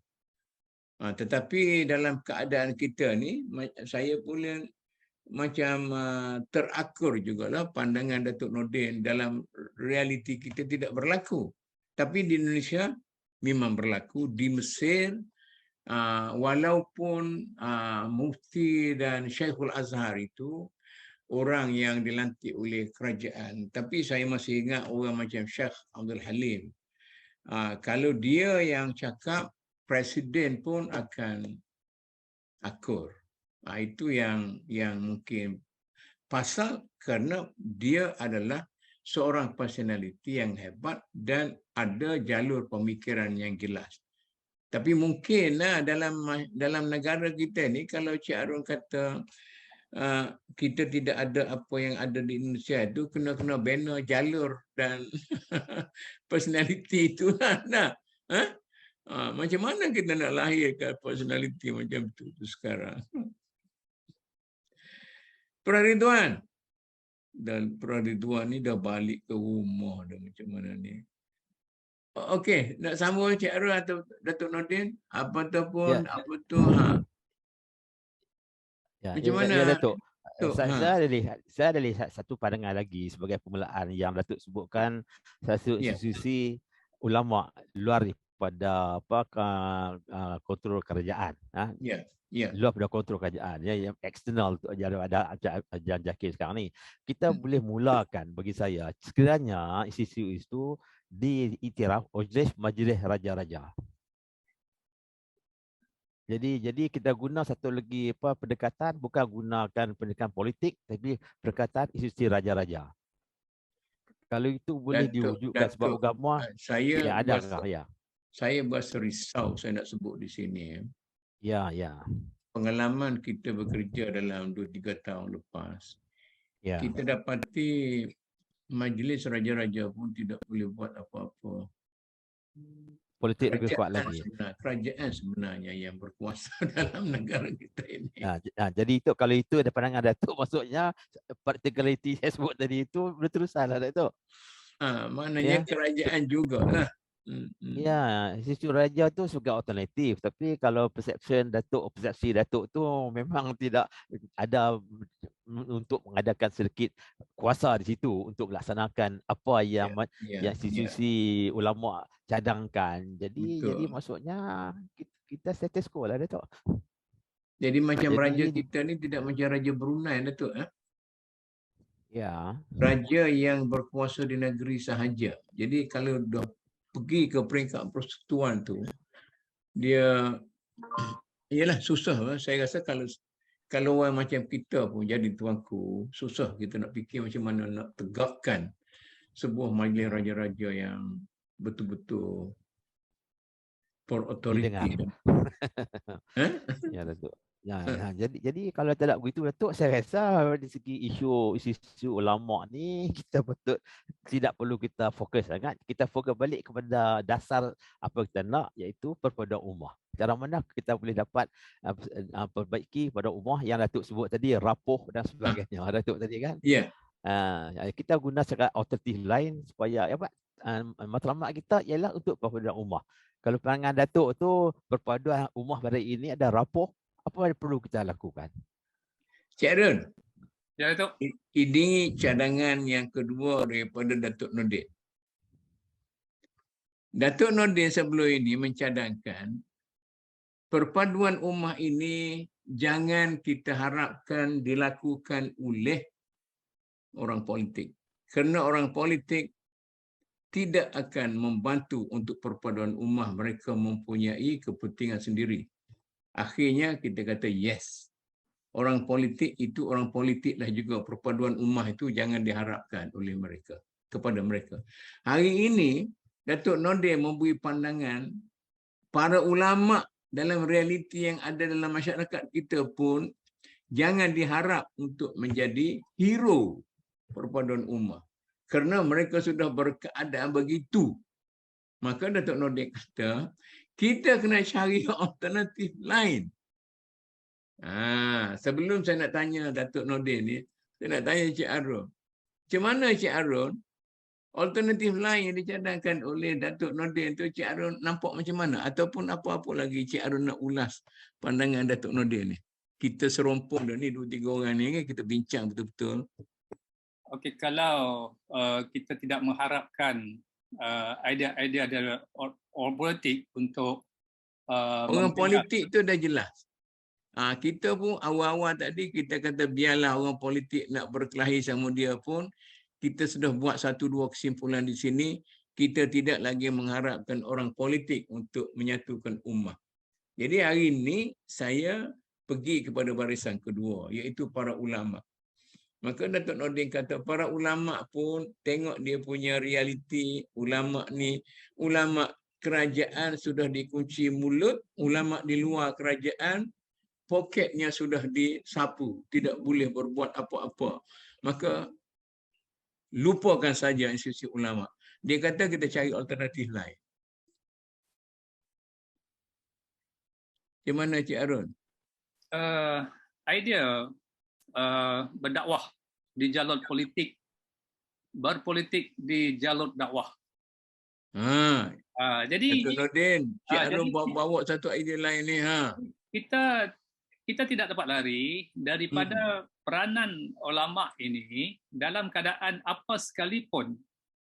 Tetapi dalam keadaan kita ni, saya boleh macam terakur jugalah pandangan Datuk Nordin dalam realiti kita tidak berlaku. Tapi di Indonesia memang berlaku. Di Mesir, walaupun Mufti dan Syekhul Azhar itu orang yang dilantik oleh kerajaan, tapi saya masih ingat orang macam Syekh Abdul Halim. Kalau dia yang cakap, presiden pun akan akur. Itu yang mungkin pasal, kerana dia adalah seorang personality yang hebat dan ada jalur pemikiran yang jelas. Tapi mungkin dalam negara kita ni, kalau Cik Arun kata kita tidak ada apa yang ada di Indonesia itu, kena bina jalur dan personality itu lah. Macam mana kita nak lahirkan personality macam itu sekarang? Praridwan. Dan Praridwan ni dah balik ke rumah dah, macam mana ni? Okey, nak sambung Cik Arun atau Datuk Nordin? Apa tu? Macam mana? Ya, Datuk. Saya ada lihat satu pandangan lagi sebagai permulaan yang Datuk sebutkan, satu institusi ulama luar daripada kontrol kerajaan. Luar daripada kontrol kerajaan, yang eksternal ada ajaran JAKIM sekarang ni. Kita boleh mulakan, bagi saya, sekiranya institusi itu diiktiraf oleh Majlis Raja-Raja. Jadi kita guna satu lagi pendekatan, bukan gunakan pendekatan politik, tapi pendekatan institusi raja-raja. Kalau itu boleh diwujudkan sebab agama, saya adakah ya? Saya berasa risau saya nak sebut di sini. Ya. Pengalaman kita bekerja dalam 2-3 tahun lepas, kita dapati Majlis Raja-Raja pun tidak boleh buat apa-apa. Politik lebih kuat lagi. Kerajaan sebenarnya yang berkuasa dalam negara kita ini. Jadi itu, kalau itu ada pandangan Datuk, maksudnya particularity saya sebut tadi itu betul-betul salah, Datuk. Maknanya kerajaan jugalah. Ya, institusi raja tu sebagai alternatif, tapi kalau persepsi Datuk tu memang tidak ada untuk mengadakan sedikit kuasa di situ untuk melaksanakan apa yang institusi ulama cadangkan. Jadi maksudnya kita status quo lah, Datuk. Jadi macam raja kita ni tidak macam Raja Brunei, Datuk. Ya. Raja yang berkuasa di negeri sahaja. Jadi kalau dah pergi ke peringkat persekutuan tu, dia ialah susah lah. Saya rasa kalau orang macam kita pun jadi tuanku, susah kita nak fikir macam mana nak tegakkan sebuah majlis raja-raja yang betul-betul berautoriti. Ya, Datuk. Jadi kalau tak nak begitu, Datuk, saya rasa dari segi isu ulama ni kita betul tidak perlu kita fokus sangat. Kita fokus balik kepada dasar apa kita nak, iaitu perpaduan ummah. Cara mana kita boleh dapat perbaiki pada ummah yang Datuk sebut tadi, rapuh dan sebagainya. Datuk tadi kan? Ya. Kita guna cara alternatif lain supaya matlamat kita ialah untuk perpaduan ummah. Kalau pandangan Datuk tu perpaduan ummah pada ini ada rapuh, apa yang perlu kita lakukan? Cik Arun. Ya, Datuk. Ini cadangan yang kedua daripada Datuk Nordin. Datuk Nordin sebelum ini mencadangkan perpaduan ummah ini jangan kita harapkan dilakukan oleh orang politik. Kerana orang politik tidak akan membantu untuk perpaduan ummah. Mereka mempunyai kepentingan sendiri. Akhirnya kita kata yes. Orang politik itu orang politik lah juga. Perpaduan ummah itu jangan diharapkan oleh mereka, kepada mereka. Hari ini Datuk Nordin memberi pandangan para ulama dalam realiti yang ada dalam masyarakat kita pun jangan diharap untuk menjadi hero perpaduan ummah. Kerana mereka sudah berkeadaan begitu. Maka Datuk Nordin kata, kita kena cari alternatif lain. Sebelum saya nak tanya Datuk Nordin ni, saya nak tanya Cik Arun. Macam mana Cik Arun, alternatif lain yang dicadangkan oleh Datuk Nordin tu, Cik Arun nampak macam mana? Ataupun apa-apa lagi Cik Arun nak ulas pandangan Datuk Nordin ni? Kita serompong dah ni, 2-3 orang ni kan, kita bincang betul-betul. Okey, kalau kita tidak mengharapkan idea-idea dari orang politik untuk orang politik tu dah jelas. Kita pun awal-awal tadi kita kata biarlah orang politik nak berkelahi sama dia pun, kita sudah buat 1-2 kesimpulan di sini. Kita tidak lagi mengharapkan orang politik untuk menyatukan ummah. Jadi hari ini saya pergi kepada barisan kedua, iaitu para ulama. Maka Datuk Nordin kata para ulama pun tengok dia punya realiti. Ulama ni, ulama kerajaan sudah dikunci mulut, ulama di luar kerajaan poketnya sudah disapu, tidak boleh berbuat apa-apa. Maka lupakan saja institusi ulama. Dia kata kita cari alternatif lain. Macam mana Cik Arun? Idea berdakwah di jalur politik, berpolitik di jalur dakwah. Jadi Datuk Nordin, Cik Arun bawa satu idea lain ni. Kita tidak dapat lari daripada peranan ulama ini dalam keadaan apa sekalipun,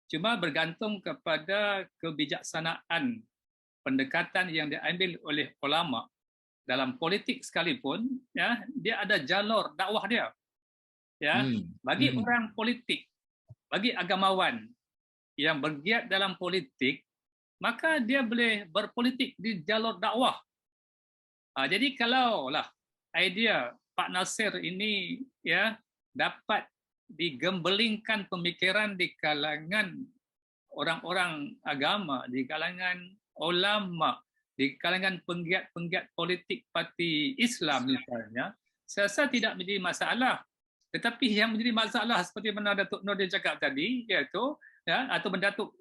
cuma bergantung kepada kebijaksanaan pendekatan yang diambil oleh ulama. Dalam politik sekalipun, ya, dia ada jalur dakwah dia. Ya, bagi orang politik, bagi agamawan yang bergiat dalam politik, maka dia boleh berpolitik di jalur dakwah. Jadi kalaulah idea Pak Nasir ini ya dapat digembelingkan pemikiran di kalangan orang-orang agama, di kalangan ulama, di kalangan penggiat-penggiat politik parti Islam misalnya, saya rasa tidak menjadi masalah. Tetapi yang menjadi masalah seperti mana Datuk Nordin cakap tadi, iaitu ya, atau Datuk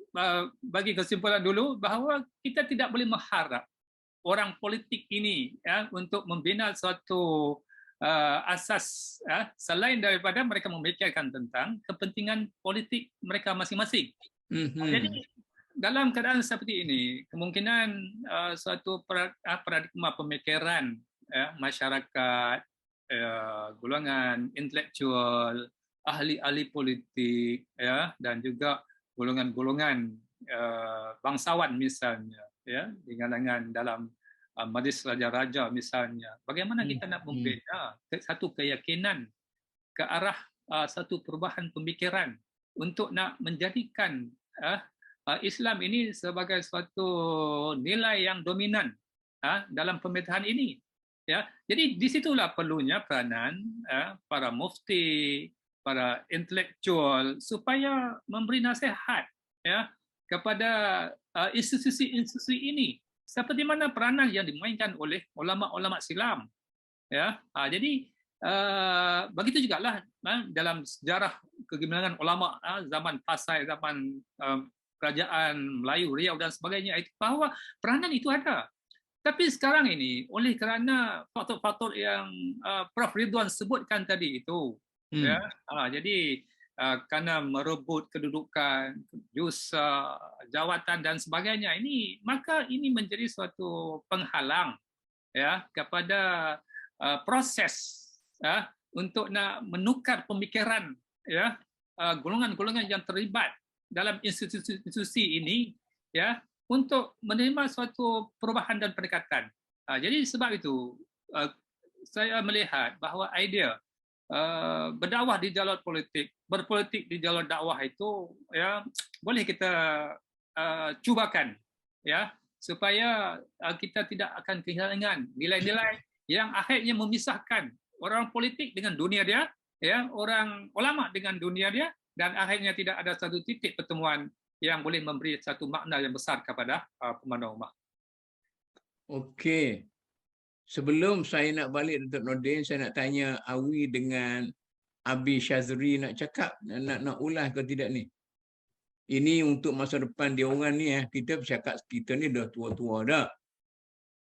bagi kesimpulan dulu bahawa kita tidak boleh mengharap orang politik ini ya untuk membina suatu asas ya, selain daripada mereka memikirkan tentang kepentingan politik mereka masing-masing. Jadi dalam keadaan seperti ini, kemungkinan suatu paradigma pemikiran ya, masyarakat, golongan intelektual, ahli-ahli politik, ya, dan juga golongan-golongan bangsawan misalnya, ya, di kalangan dalam majlis raja-raja misalnya. Bagaimana kita nak membina satu keyakinan ke arah satu perubahan pemikiran untuk nak menjadikan Islam ini sebagai suatu nilai yang dominan dalam pemerintahan ini. Ya, jadi disitulah perlunya peranan para mufti, para intelektual supaya memberi nasihat ya kepada institusi-institusi ini seperti mana peranan yang dimainkan oleh ulama-ulama silam ya. Jadi begitu jugalah dalam sejarah kegemilangan ulama zaman Pasai, zaman kerajaan Melayu Riau dan sebagainya, itu bahwa peranan itu ada. Tapi sekarang ini oleh kerana faktor-faktor yang Prof Ridwan sebutkan tadi itu ya, jadi kerana merebut kedudukan, jasa, jawatan dan sebagainya ini, maka ini menjadi suatu penghalang ya kepada proses untuk nak menukar pemikiran ya golongan-golongan yang terlibat dalam institusi ini ya untuk menerima suatu perubahan dan pendekatan. Jadi sebab itu saya melihat bahawa idea berdakwah di jalur politik, berpolitik di jalur dakwah itu ya boleh kita cubakan ya supaya kita tidak akan kehilangan nilai-nilai yang akhirnya memisahkan orang politik dengan dunia dia, ya orang ulama dengan dunia dia, dan akhirnya tidak ada satu titik pertemuan yang boleh memberi satu makna yang besar kepada pemandang ummah. Okey. Sebelum saya nak balik Datuk Nordin, saya nak tanya Awi dengan Abi Syazri nak cakap, nak ulas ke tidak ni? Ini untuk masa depan dia orang ni kita bercakap kita ni dah tua-tua dah.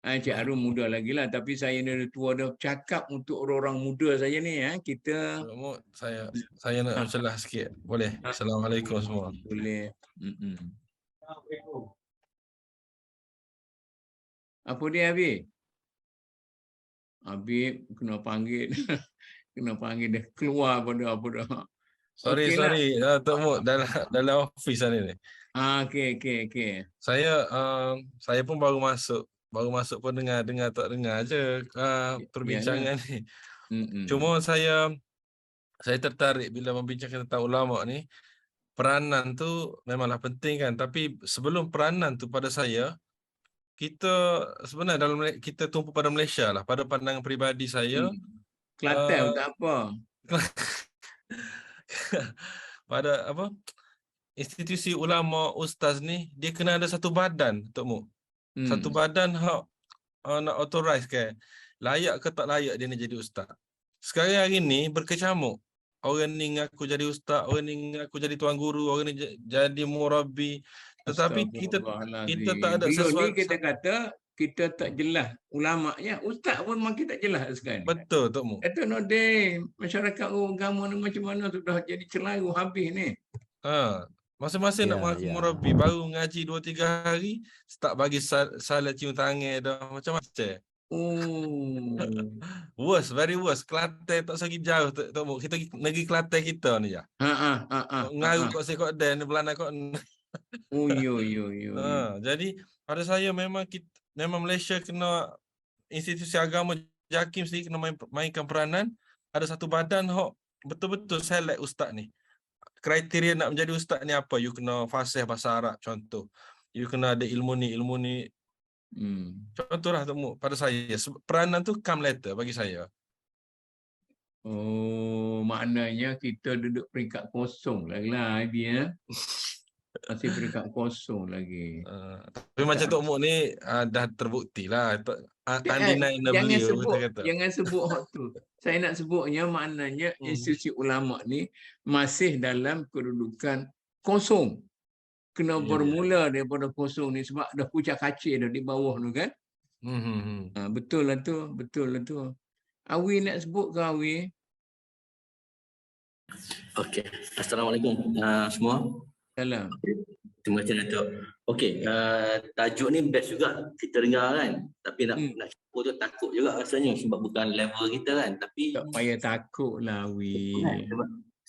Cik Arun muda lagi lah, tapi saya ni dah tua dah. Cakap untuk orang-orang muda saya ni kita saya nak celah sikit. Boleh? Assalamualaikum semua. Boleh. Apa dia Abi? Abi kena panggil kena panggil dia keluar pada apa dah. Sorry Tok Muk dalam office ni. Okey. Saya pun baru masuk pun dengar tak dengar aje perbincangan ni. Cuma saya tertarik bila membincangkan tentang ulama ni. Peranan tu memanglah penting kan, tapi sebelum peranan tu pada saya, kita sebenarnya kita tumpu pada Malaysia lah, pada pandangan peribadi saya. Kelantan tak apa. Pada apa? Institusi ulama ustaz ni dia kena ada satu badan, Tok Muk. Satu badan nak authorize ke layak ke tak layak dia ni jadi ustaz. Sekarang hari ni berkecamuk. Orang ni ngaku jadi ustaz, orang ni ngaku jadi tuan guru, orang ni jadi murabbi. Tetapi kita tak ada sesuatu. Ni kita kata kita tak jelas ulamanya, ustaz pun makin tak jelas sekarang. Betul Tok Muk. Itu Nordin, masyarakat agama ni macam mana sudah jadi celaru habis ni. Masing-masing nak mengaku murabbi, baru ngaji 2-3 hari, start bagi salat cium tangan dah macam-macam. Worse, very worse. Kelantan tak segi jauh Tok Muk. Kita negeri Kelantan kita ni ya. Ngaru kok sekok dan belana kok. Jadi pada saya memang Malaysia kena institusi agama JAKIM sendiri kena mainkan peranan. Ada satu badan betul-betul select ustaz ni. Kriteria nak menjadi ustaz ni apa? You kena fasih bahasa Arab contoh. You kena ada ilmu ni. Contohlah Tok Muk, pada saya peranan tu come later bagi saya. Maknanya kita duduk peringkat kosong lagi lah dia. Masih peringkat kosong lagi. Tapi macam Tok Muk ni dah terbukti lah. Jangan sebut hak tu. Saya nak sebutnya maknanya institusi ulama ni masih dalam kedudukan kosong. Kena bermula daripada kosong ni sebab dah pucat kacir dah di bawah tu kan. Betul lah tu. Awi nak sebut ke Awi? Okey. Assalamualaikum semua. Salam. Terima kasih Datuk. Okey, tajuk ni best juga kita dengar kan. Tapi nak sebut tu takut juga rasanya sebab bukan level kita kan. Tapi tak payah takut lah Awi.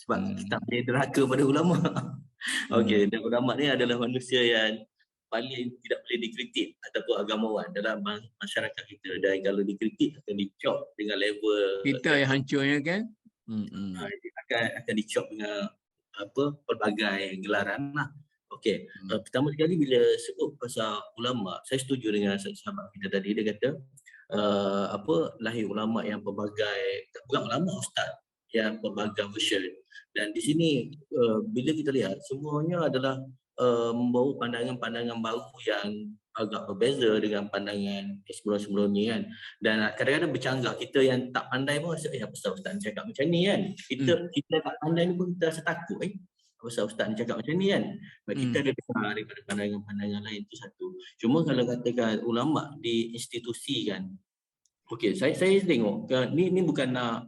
Sebab kita boleh derhaka pada ulama. Okey, dan ulama ni adalah manusia yang paling tidak boleh dikritik ataupun agamawan dalam masyarakat kita. Dan kalau dikritik akan dicop dengan level kita yang hancurnya kan. Akan dicop dengan pelbagai gelaran lah. Okey, pertama sekali bila sebut pasal ulama, saya setuju dengan sahabat kita tadi. Dia kata lahir ulama yang pelbagai, bukan ulama, ustaz yang pelbagai version. Dan di sini bila kita lihat semuanya adalah membawa pandangan-pandangan baru yang agak berbeza dengan pandangan sebelum-sebelumnya kan. Dan kadang-kadang bercanggah, kita yang tak pandai pun rasa apa ustaz ni cakap macam ni kan. Kita tak pandai ni pun kita rasa takut apa ustaz ni cakap macam ni kan. Kita ada dengar daripada pandangan-pandangan lain, itu satu. Cuma kalau katakan ulama diinstitusikan, okey, saya tengok ni bukan nak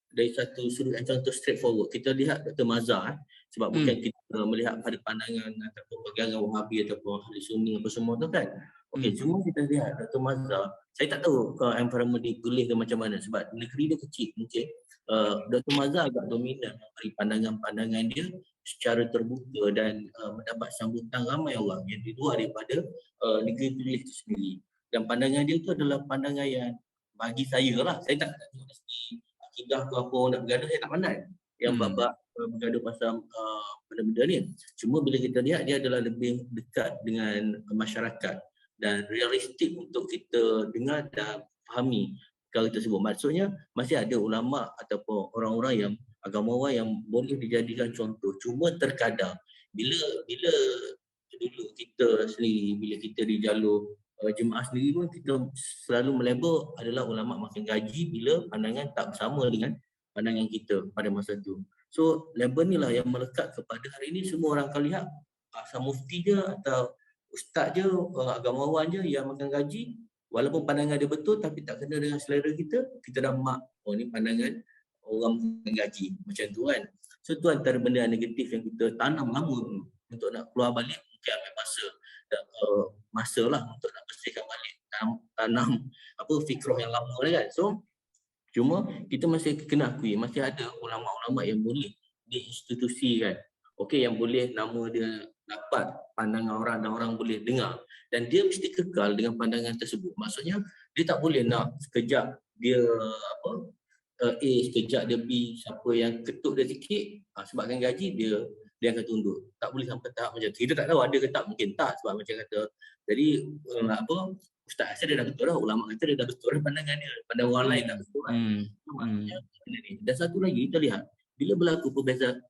dari satu sudut yang contoh straightforward. Kita lihat Dr. Mazhar sebab bukan kita melihat pada pandangan ataupun pegangan Wahabi ataupun ahli Sunni apa semua tu kan. Okey, cuma kita lihat Dr. Mazhar, saya tak tahu environment dia gelih ke macam mana sebab negeri dia kecil mungkin. Dr. Mazhar agak dominan dari pandangan-pandangan dia secara terbuka dan mendapat sambutan ramai orang yang di luar daripada negeri Perlis itu sendiri. Dan pandangan dia tu adalah pandangan yang bagi saya lah, saya tak tahu akidah ke apa orang nak bergaduh, saya tak pandai yang bab-bab bergaduh pasal benda-benda ni. Cuma bila kita lihat dia adalah lebih dekat dengan masyarakat dan realistik untuk kita dengar dan fahami perkara tersebut. Maksudnya masih ada ulama ataupun orang-orang yang agamawan yang boleh dijadikan contoh. Cuma terkadang bila dulu kita sendiri, bila kita di jalur jemaah sendiri pun kita selalu melabel adalah ulama makan gaji bila pandangan tak bersama dengan pandangan kita pada masa tu. So label ni lah yang melekat kepada hari ini semua orang akan lihat asal mufti je atau ustaz je, agamawan je yang makan gaji, walaupun pandangan dia betul tapi tak kena dengan selera kita dah mak, oh ni pandangan orang makan gaji macam tu kan. So tu antara benda negatif yang kita tanam lama untuk nak keluar balik, mungkin ambil masa lah untuk nak bersihkan balik tanam fikrah yang lama ni kan. So cuma kita masih kena akui masih ada ulama-ulama yang boleh diinstitusikan. Okey, yang boleh nama dia dapat pandangan orang dan orang boleh dengar, dan dia mesti kekal dengan pandangan tersebut. Maksudnya dia tak boleh nak sekejap dia A, sekejap dia B, siapa yang ketuk dia sikit sebabkan gaji dia akan tunduk. Tak boleh sampai tahap macam tu. Kita tak tahu ada ke tak, mungkin tak, sebab macam kata jadi ustaz rasa dia dah betul lah, ulama kata dia dah betul lah pandangan dia, pandangan orang lain dah betul lah. Dan satu lagi kita lihat bila berlaku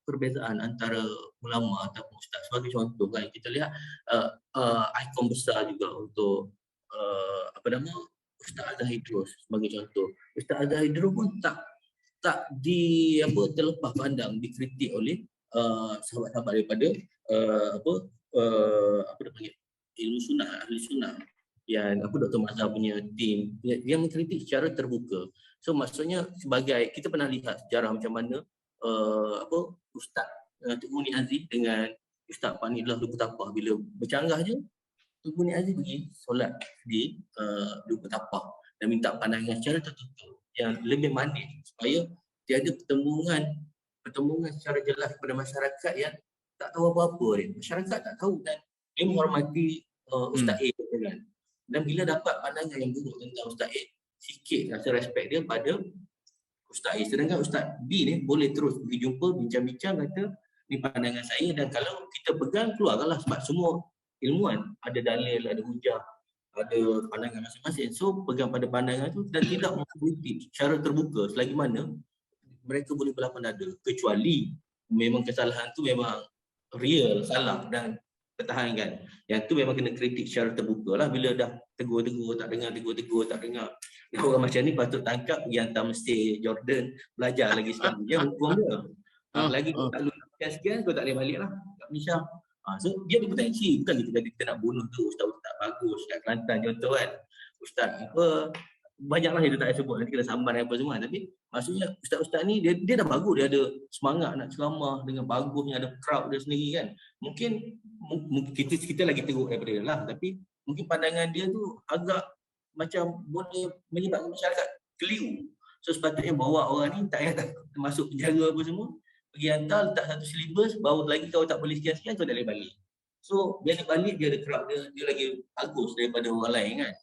perbezaan antara ulama ataupun ustaz, sebagai contoh kan, kita lihat ikon besar juga untuk Ustaz Azhar Idrus sebagai contoh. Ustaz Azhar Idrus pun tak terlepas pandang dikritik oleh sahabat-sahabat daripada ilmu sunnah, ahli sunnah yang Dr. Mazhar punya tim, dia mengkritik secara terbuka. So maksudnya sebagai kita pernah lihat sejarah macam mana Ustaz Tun Muni Aziz dengan Ustaz Panidlah Lubu Tapah bila bercanggah je, Tun Muni Aziz pergi solat di Lubu Tapah dan minta pandangan secara tertutup yang lebih manis supaya tiada pertemuan secara jelas kepada masyarakat yang tak tahu apa-apa dia. Masyarakat tak tahu dan dia menghormati Ustaz A kan. Dan bila dapat pandangan yang buruk tentang Ustaz A, sikit rasa respect dia pada Ustaz A. Sedangkan Ustaz B ni boleh terus pergi jumpa, bincang-bincang, kata ni pandangan saya, dan kalau kita pegang keluarkanlah, sebab semua ilmuwan ada dalil, ada hujah, ada pandangan masing-masing. So pegang pada pandangan tu dan tidak mengkritik secara terbuka selagi mana mereka boleh berlapang dada, kecuali memang kesalahan tu memang real, salah dan pertahankan. Yang tu memang kena kritik secara terbuka lah. Bila dah tegur-tegur tak dengar, tegur-tegur tak dengar, orang macam ni patut tangkap, pergi hantar Mesir, Jordan, belajar lagi sekali. Dia hukum dia. Lagi kau tak lulus sekian, kau tak boleh balik lah kat Malaysia. So dia ada potensi. Bukan kita nak bunuh tu ustaz-ustaz bagus kat Kelantan contoh kan. Ustaz banyaklah yang dia tak sebut, nanti kena sambar apa semua. Tapi maksudnya ustaz-ustaz ni dia dah bagus, dia ada semangat nak ceramah dengan bagusnya, ada crowd dia sendiri kan. Mungkin kita lagi teruk daripada dia lah, tapi mungkin pandangan dia tu agak macam boleh menyebabkan masyarakat keliru. So sepatutnya bawa orang ni tak payah masuk penjara apa semua, pergi hantar, letak satu syllabus, baru lagi kau tak boleh sekian-sekian, kau tak boleh balik. So bila dia balik, dia ada crowd dia lagi bagus daripada orang lain kan.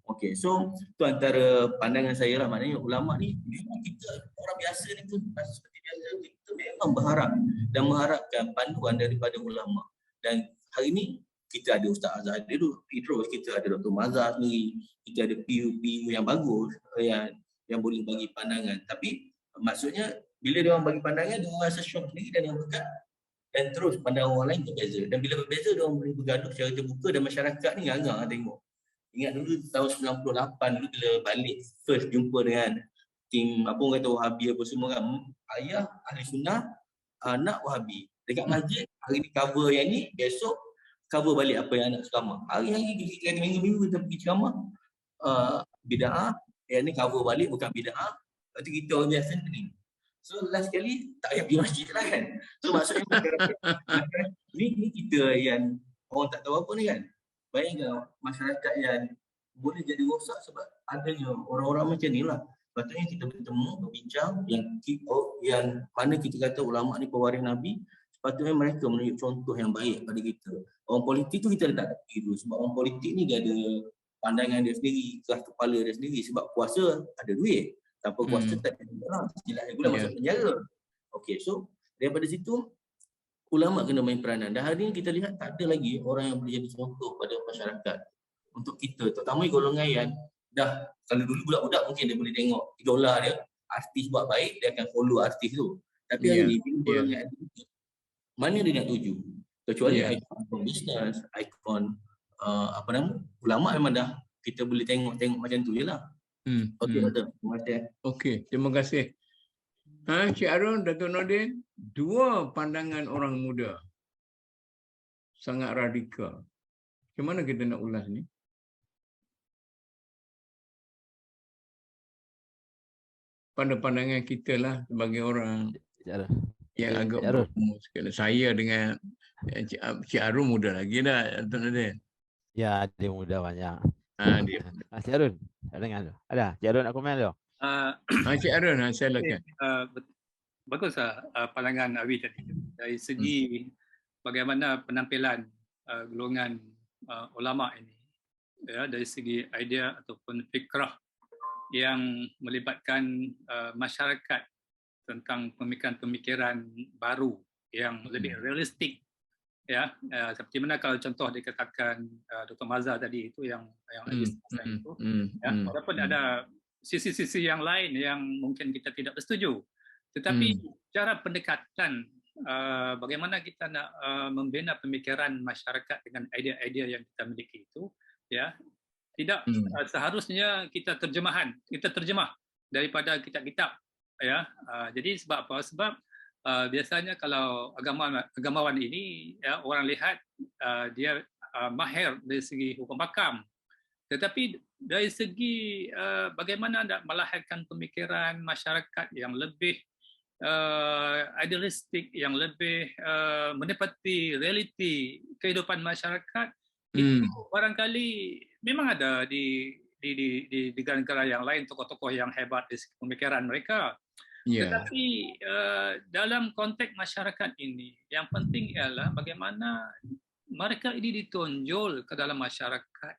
Okey, so tu antara pandangan saya lah. Maknanya ulama ni, kita orang biasa ni pun seperti biasa, kita memang berharap dan mengharapkan panduan daripada ulama. Dan hari ni kita ada Ustaz Azhar Idrus, kita ada Dr. Mazhar sendiri, kita ada PU yang bagus yang boleh bagi pandangan. Tapi maksudnya bila dia orang bagi pandangan, dia orang rasa syok sendiri dan dia orang pegang, dan terus pandangan orang lain berbeza. Dan bila berbeza, dia orang boleh bergaduh secara terbuka dan masyarakat ni nganga tengok. Ingat dulu tahun 98 dulu bila balik first jumpa dengan tim apa orang kata Wahabi apa semua kan, ayah ahli sunnah, anak Wahabi dekat masjid, hari ni cover yang ni, besok cover balik apa yang anak ceramah. Hari-hari kita minggu-minggu kita pergi ceramah bid'ah, yang ni cover balik bukan bid'ah. Lepas tu kita orang biasa ni. So last kali tak payah pergi masjid lah kan. So maksudnya ni kita yang orang tak tahu apa ni kan. Bayangkan masyarakat yang boleh jadi rosak sebab adanya orang-orang macam ni lah. Patutnya kita bertemu, berbincang, yang mana kita kata ulama ni pewaris Nabi, sepatutnya mereka menunjuk contoh yang baik pada kita. Orang politik tu kita tak kira, sebab orang politik ni dia ada pandangan dia sendiri, keras kepala dia sendiri, sebab kuasa ada duit. Tanpa kuasa tak ada duit lah, istilahnya pula masuk penjara. Okay, so daripada situ ulama kena main peranan. Dan hari ni kita lihat tak ada lagi orang yang boleh jadi contoh pada masyarakat untuk kita, terutama golongan yang dah, kalau dulu budak-budak mungkin dia boleh tengok idola dia, artis buat baik, dia akan follow artis tu. Tapi hari ni golongan mana dia nak tuju? Kecuali ikon bisnes, ikon ulama memang dah kita boleh tengok macam tu je lah. Okey, Dato'. Terima kasih. Okey, terima kasih. Cik Arun, Dato' Nordin, dua pandangan orang muda sangat radikal. Macam mana kita nak ulas ni? Pandangan kita lah sebagai orang yang agak berumur sekali. Saya dengan Cik Arun muda lagi dah, Dato' Nordin. Ya, dia muda banyak. Dia. Cik Arun, dengar tu. Ada? Cik Arun nak komen tu? Cik Arun, silakan. Baguslah pandangan Awi tadi. Dari segi bagaimana penampilan golongan ulama ini, ya, dari segi idea ataupun fikrah yang melibatkan masyarakat tentang pemikiran-pemikiran baru yang lebih realistik, ya, seperti mana kalau contoh dikatakan Dr. Mazhar tadi itu yang itu, ya, walaupun ada sisi-sisi yang lain yang mungkin kita tidak bersetuju, tetapi cara pendekatan bagaimana kita nak membina pemikiran masyarakat dengan idea-idea yang kita miliki itu, ya, tidak seharusnya kita terjemah daripada kitab-kitab, ya. Jadi sebab apa? Sebab biasanya kalau agamawan ini, ya, orang lihat dia mahir dari segi hukum hakam, tetapi dari segi bagaimana nak melahirkan pemikiran masyarakat yang lebih idealistik, yang lebih menepati realiti kehidupan masyarakat, itu barangkali memang ada di negara-negara yang lain, tokoh-tokoh yang hebat di pemikiran mereka. Tetapi dalam konteks masyarakat ini, yang penting ialah bagaimana mereka ini ditonjol ke dalam masyarakat,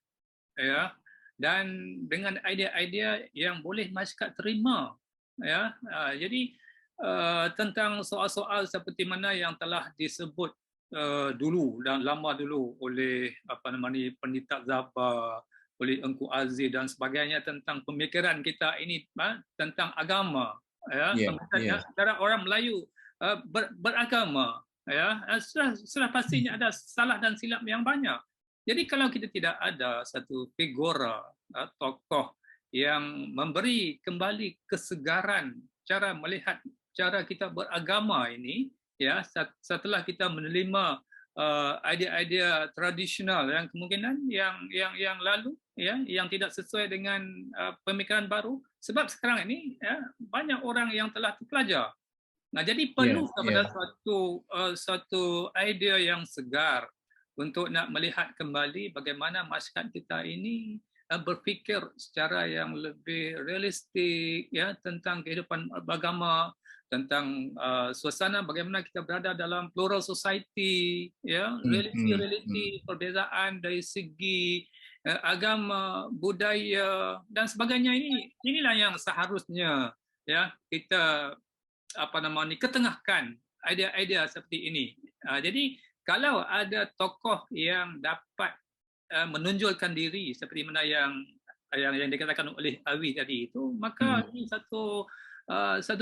ya, dan dengan idea-idea yang boleh masyarakat terima, ya. Jadi tentang soal-soal seperti mana yang telah disebut dulu dan lama dulu oleh Pendeta Zaba, oleh Engku Aziz dan sebagainya, tentang pemikiran kita ini tentang agama, ya, cara orang Melayu beragama, ya, sudah pastinya ada salah dan silap yang banyak. Jadi kalau kita tidak ada satu figura, tokoh yang memberi kembali kesegaran cara melihat cara kita beragama ini, ya, setelah kita menerima idea-idea tradisional yang kemungkinan yang lalu, ya, yang tidak sesuai dengan pemikiran baru, sebab sekarang ini, ya, banyak orang yang telah terpelajar. Nah, jadi perlu kepada suatu idea yang segar untuk nak melihat kembali bagaimana masyarakat kita ini berfikir secara yang lebih realistik, ya, tentang kehidupan beragama, tentang suasana bagaimana kita berada dalam plural society, ya, realiti perbezaan dari segi agama, budaya dan sebagainya. Inilah yang seharusnya, ya, kita ketengahkan idea-idea seperti ini. Jadi kalau ada tokoh yang dapat menonjolkan diri seperti mana yang dikatakan oleh Awi tadi itu, maka ini satu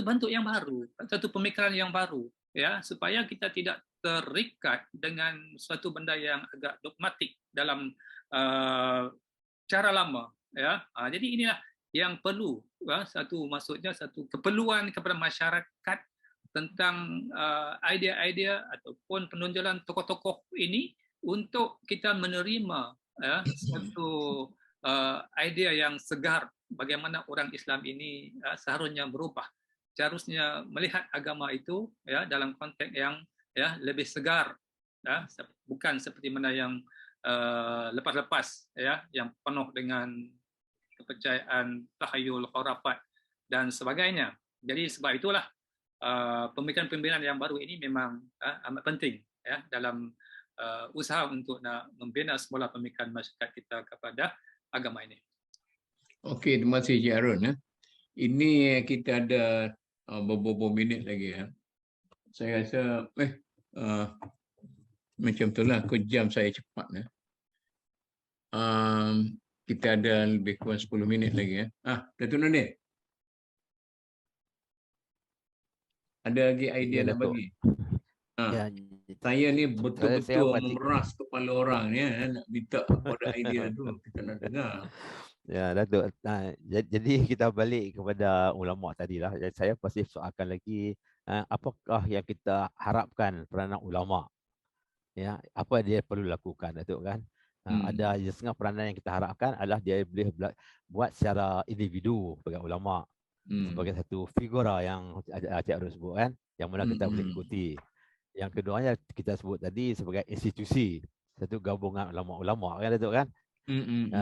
bentuk yang baru, satu pemikiran yang baru, ya, supaya kita tidak terikat dengan suatu benda yang agak dogmatik dalam cara lama, ya. Jadi inilah yang perlu, maksudnya satu keperluan kepada masyarakat tentang idea-idea ataupun penonjolan tokoh-tokoh ini untuk kita menerima satu idea yang segar bagaimana orang Islam ini seharusnya berubah, seharusnya melihat agama itu ya dalam konteks yang lebih segar, ya, bukan seperti mana yang lepas-lepas, ya, yang penuh dengan kepercayaan tahayul, khurafat dan sebagainya. Jadi sebab itulah pemikiran-pemikiran yang baru ini memang amat penting, ya, dalam usaha untuk nak membina semula pemikiran masyarakat kita kepada agama ini. Okey, terima kasih Cik Harun. Ini kita ada beberapa minit lagi. Saya rasa macam itulah, jam saya cepat. Kita ada lebih kurang 10 minit lagi. Datuk Nordin, ada lagi idea nak bagi? Saya ni betul-betul memeras kepala orang ni, nak minta kepada idea tu, kita nak dengar. Ya, Datuk. Jadi kita balik kepada ulama tadilah. Saya pasti soalkan lagi, apakah yang kita harapkan peranan ulama? Ya, apa dia perlu lakukan, Datuk, kan? Ada setengah peranan yang kita harapkan adalah dia boleh buat secara individu sebagai ulama, sebagai satu figura yang Cik Harun sebut, kan, yang mana kita boleh ikuti. Yang keduanya kita sebut tadi sebagai institusi, satu gabungan ulama-ulama, kan, Datuk, kan?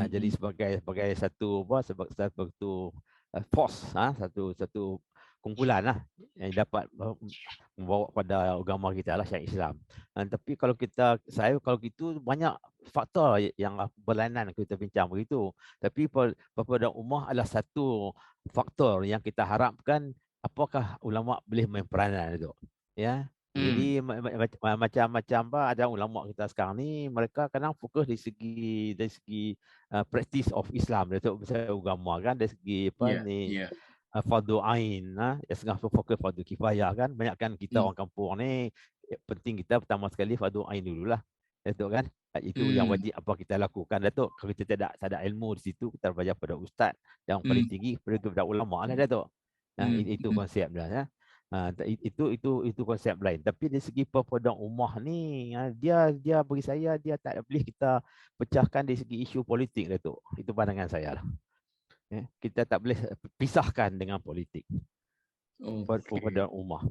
Jadi sebagai satu force, satu kumpulan lah yang dapat membawa pada agama kita lah, syariat Islam. Tapi kalau kalau gitu banyak faktor yang berlainan kita bincang begitu. Tapi perbedaan ummah adalah satu faktor yang kita harapkan apakah ulama boleh main peranan itu, ya. Jadi macam ada ulama kita sekarang ni, mereka kadang fokus dari segi practice of Islam, Datuk, besar agama, kan, dari segi fardu ain, setengah fokus fardu kifayah, kan. Banyak kan kita orang kampung ni, penting kita pertama sekali fardu ain dululah, Datuk, kan. Itu yang wajib apa kita lakukan, Datuk. Kalau kita tak ada ilmu di situ, kita belajar pada ustaz yang paling tinggi, pada ulama lah, Datuk. Itu konsep dia, ya. Itu konsep lain. Tapi dari segi perbedaan ummah ni, dia bagi saya dia tak boleh kita pecahkan dari segi isu politik, Datuk. Itu pandangan saya lah. Kita tak boleh pisahkan dengan politik. Perbedaan ummah.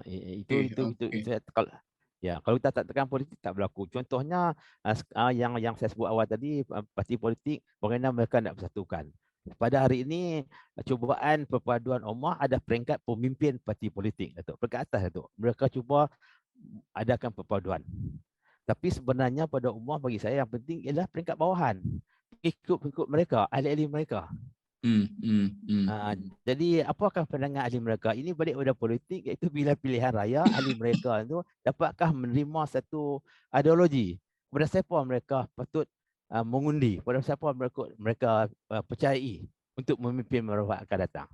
Itu kalau kita tak tekan politik tak berlaku. Contohnya yang saya sebut awal tadi, parti politik, bagaimana mereka nak bersatukan. Pada hari ini, cubaan perpaduan ummah ada peringkat pemimpin parti politik, Datuk. Peringkat atas, Datuk. Mereka cuba adakan perpaduan. Tapi sebenarnya pada ummah bagi saya yang penting ialah peringkat bawahan. Ikut mereka, ahli-ahli mereka. Jadi apakah pandangan ahli mereka? Ini balik pada politik, iaitu bila pilihan raya, ahli mereka itu dapatkah menerima satu ideologi? Kepada siapa mereka patut mengundi, pada siapa mereka percayai untuk memimpin mereka akan datang,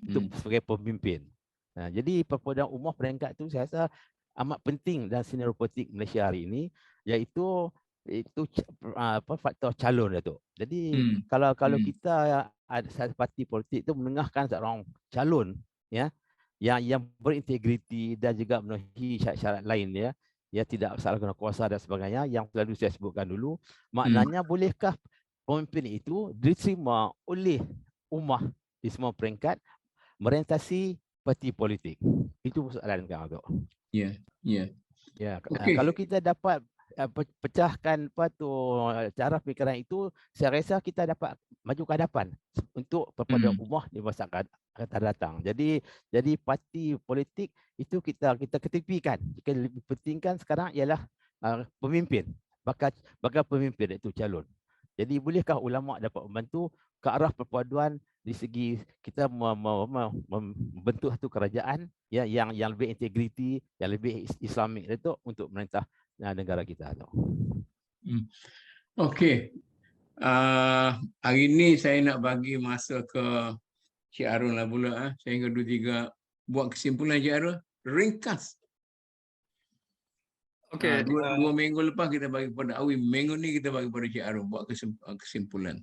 untuk sebagai pemimpin. Jadi perbedaan ummah peringkat itu saya rasa amat penting dalam senario politik Malaysia hari ini, iaitu faktor calon, Datuk. Jadi kalau kita ada satu parti politik itu menengahkan seorang calon, ya, yang berintegriti dan juga memenuhi syarat-syarat lain, ya. Ya, tidak salah guna kuasa dan sebagainya yang selalu saya sebutkan dulu. Maknanya bolehkah pemimpin itu diterima oleh ummah di semua peringkat merentasi parti politik? Itu soalan kan, Datuk. Kalau kita dapat pecahkan cara fikiran itu, saya rasa kita dapat maju ke hadapan untuk perbedaan ummah di masa akan datang. Jadi parti politik itu kita ketepikan. Yang lebih pentingkan sekarang ialah pemimpin, bakal pemimpin itu calon. Jadi bolehkah ulama dapat membantu ke arah perpaduan di segi kita membentuk satu kerajaan ya yang lebih integriti, yang lebih Islamik itu untuk merintah negara kita tu. Okey. Hari ini saya nak bagi masa ke Cik Arun lah pula. Saya ingin 2-3 buat kesimpulan Cik Arun. Ringkas. Okey. Dua minggu lepas kita bagi kepada Awi. Minggu ni kita bagi kepada Cik Arun buat kesimpulan.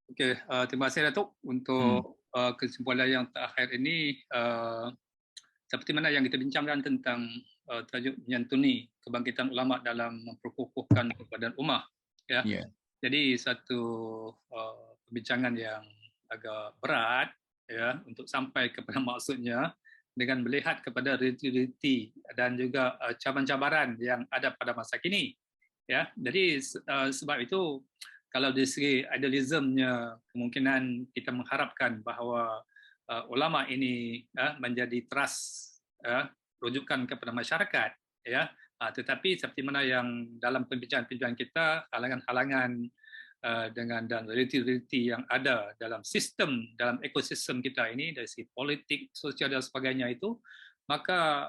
Okey, terima kasih Datuk untuk kesimpulan yang terakhir ini. Seperti mana yang kita bincangkan tentang tajuk menyantuni kebangkitan ulama dalam memperkukuhkan kepada ummah, ya. Yeah. Jadi satu perbincangan yang agak berat, ya, untuk sampai kepada maksudnya dengan melihat kepada realiti dan juga cabaran-cabaran yang ada pada masa kini, ya. Jadi sebab itu, kalau dari segi idealismenya, kemungkinan kita mengharapkan bahawa ulama ini menjadi trust, rujukan kepada masyarakat, ya. Tetapi seperti mana yang dalam perbincangan kita, halangan-halangan dan realiti yang ada dalam sistem, dalam ekosistem kita ini dari segi politik, sosial dan sebagainya itu, maka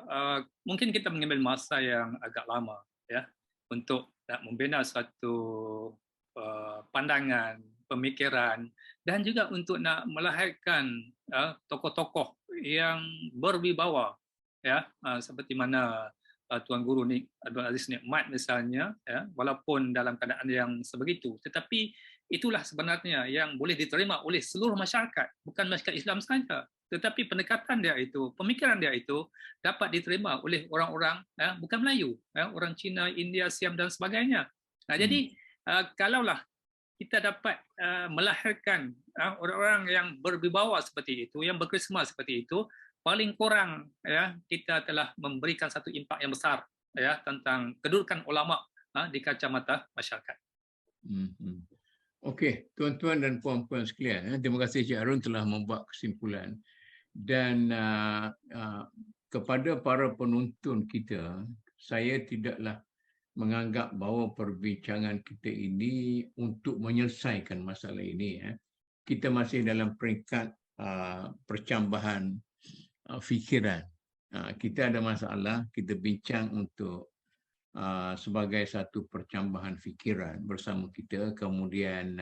mungkin kita mengambil masa yang agak lama, ya, untuk nak membina satu pandangan, pemikiran, dan juga untuk nak melahirkan tokoh-tokoh yang berwibawa, ya, seperti mana Tuan Guru Abdul Aziz Nikmat misalnya, ya, walaupun dalam keadaan yang sebegitu, tetapi itulah sebenarnya yang boleh diterima oleh seluruh masyarakat, bukan masyarakat Islam sahaja, tetapi pendekatan dia itu, pemikiran dia itu dapat diterima oleh orang-orang bukan Melayu, orang Cina, India, Siam dan sebagainya. Jadi kalaulah kita dapat melahirkan orang-orang yang berwibawa seperti itu, yang berkarisma seperti itu, paling kurang, ya, kita telah memberikan satu impak yang besar, ya, tentang kedudukan ulama di kacamata masyarakat. Okey, tuan-tuan dan puan-puan sekalian, terima kasih Cik Arun telah membuat kesimpulan. Dan kepada para penonton kita, saya tidaklah menganggap bahawa perbincangan kita ini untuk menyelesaikan masalah ini. Kita masih dalam peringkat percambahan fikiran. Kita ada masalah, kita bincang untuk sebagai satu percambahan fikiran bersama kita, kemudian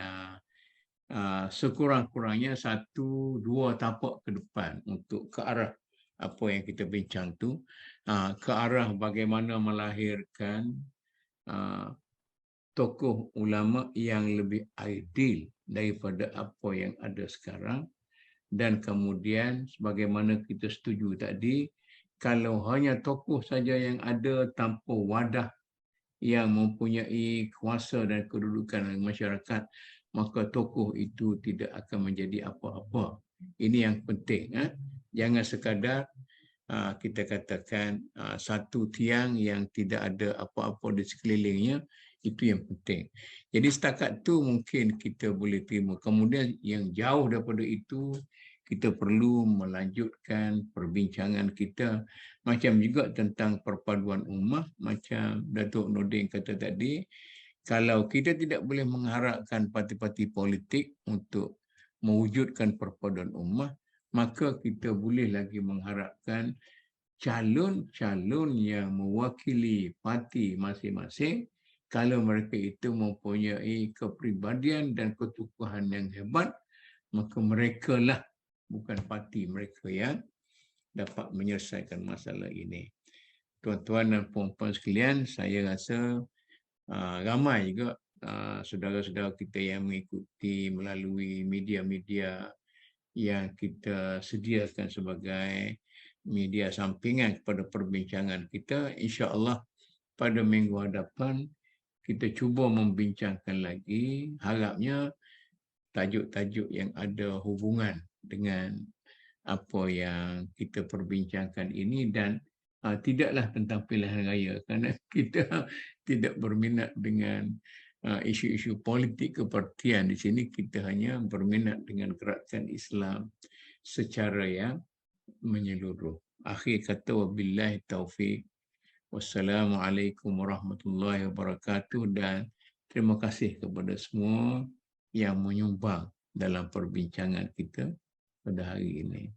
sekurang-kurangnya 1-2 tapak ke depan untuk ke arah apa yang kita bincang tu, ke arah bagaimana melahirkan tokoh ulama yang lebih ideal daripada apa yang ada sekarang. Dan kemudian sebagaimana kita setuju tadi, kalau hanya tokoh saja yang ada tanpa wadah yang mempunyai kuasa dan kedudukan dalam masyarakat, maka tokoh itu tidak akan menjadi apa-apa. Ini yang penting. Jangan sekadar kita katakan satu tiang yang tidak ada apa-apa di sekelilingnya, itu yang penting. Jadi setakat tu mungkin kita boleh terima. Kemudian yang jauh daripada itu, kita perlu melanjutkan perbincangan kita macam juga tentang perpaduan ummah, macam Datuk Nordin kata tadi, kalau kita tidak boleh mengharapkan parti-parti politik untuk mewujudkan perpaduan ummah, maka kita boleh lagi mengharapkan calon-calon yang mewakili parti masing-masing, kalau mereka itu mempunyai kepribadian dan ketukuhan yang hebat, maka mereka lah, bukan parti mereka, yang dapat menyelesaikan masalah ini. Tuan-tuan dan puan-puan sekalian, saya rasa ramai juga saudara-saudara kita yang mengikuti melalui media-media yang kita sediakan sebagai media sampingan kepada perbincangan kita. InsyaAllah pada minggu hadapan kita cuba membincangkan lagi, harapnya tajuk-tajuk yang ada hubungan dengan apa yang kita perbincangkan ini, dan tidaklah tentang pilihan raya, kerana kita tidak berminat dengan isu-isu politik kepartian. Di sini kita hanya berminat dengan gerakan Islam secara yang menyeluruh. Akhir kata, wabillahi taufiq. Wassalamualaikum warahmatullahi wabarakatuh, dan terima kasih kepada semua yang menyumbang dalam perbincangan kita pada hari ini.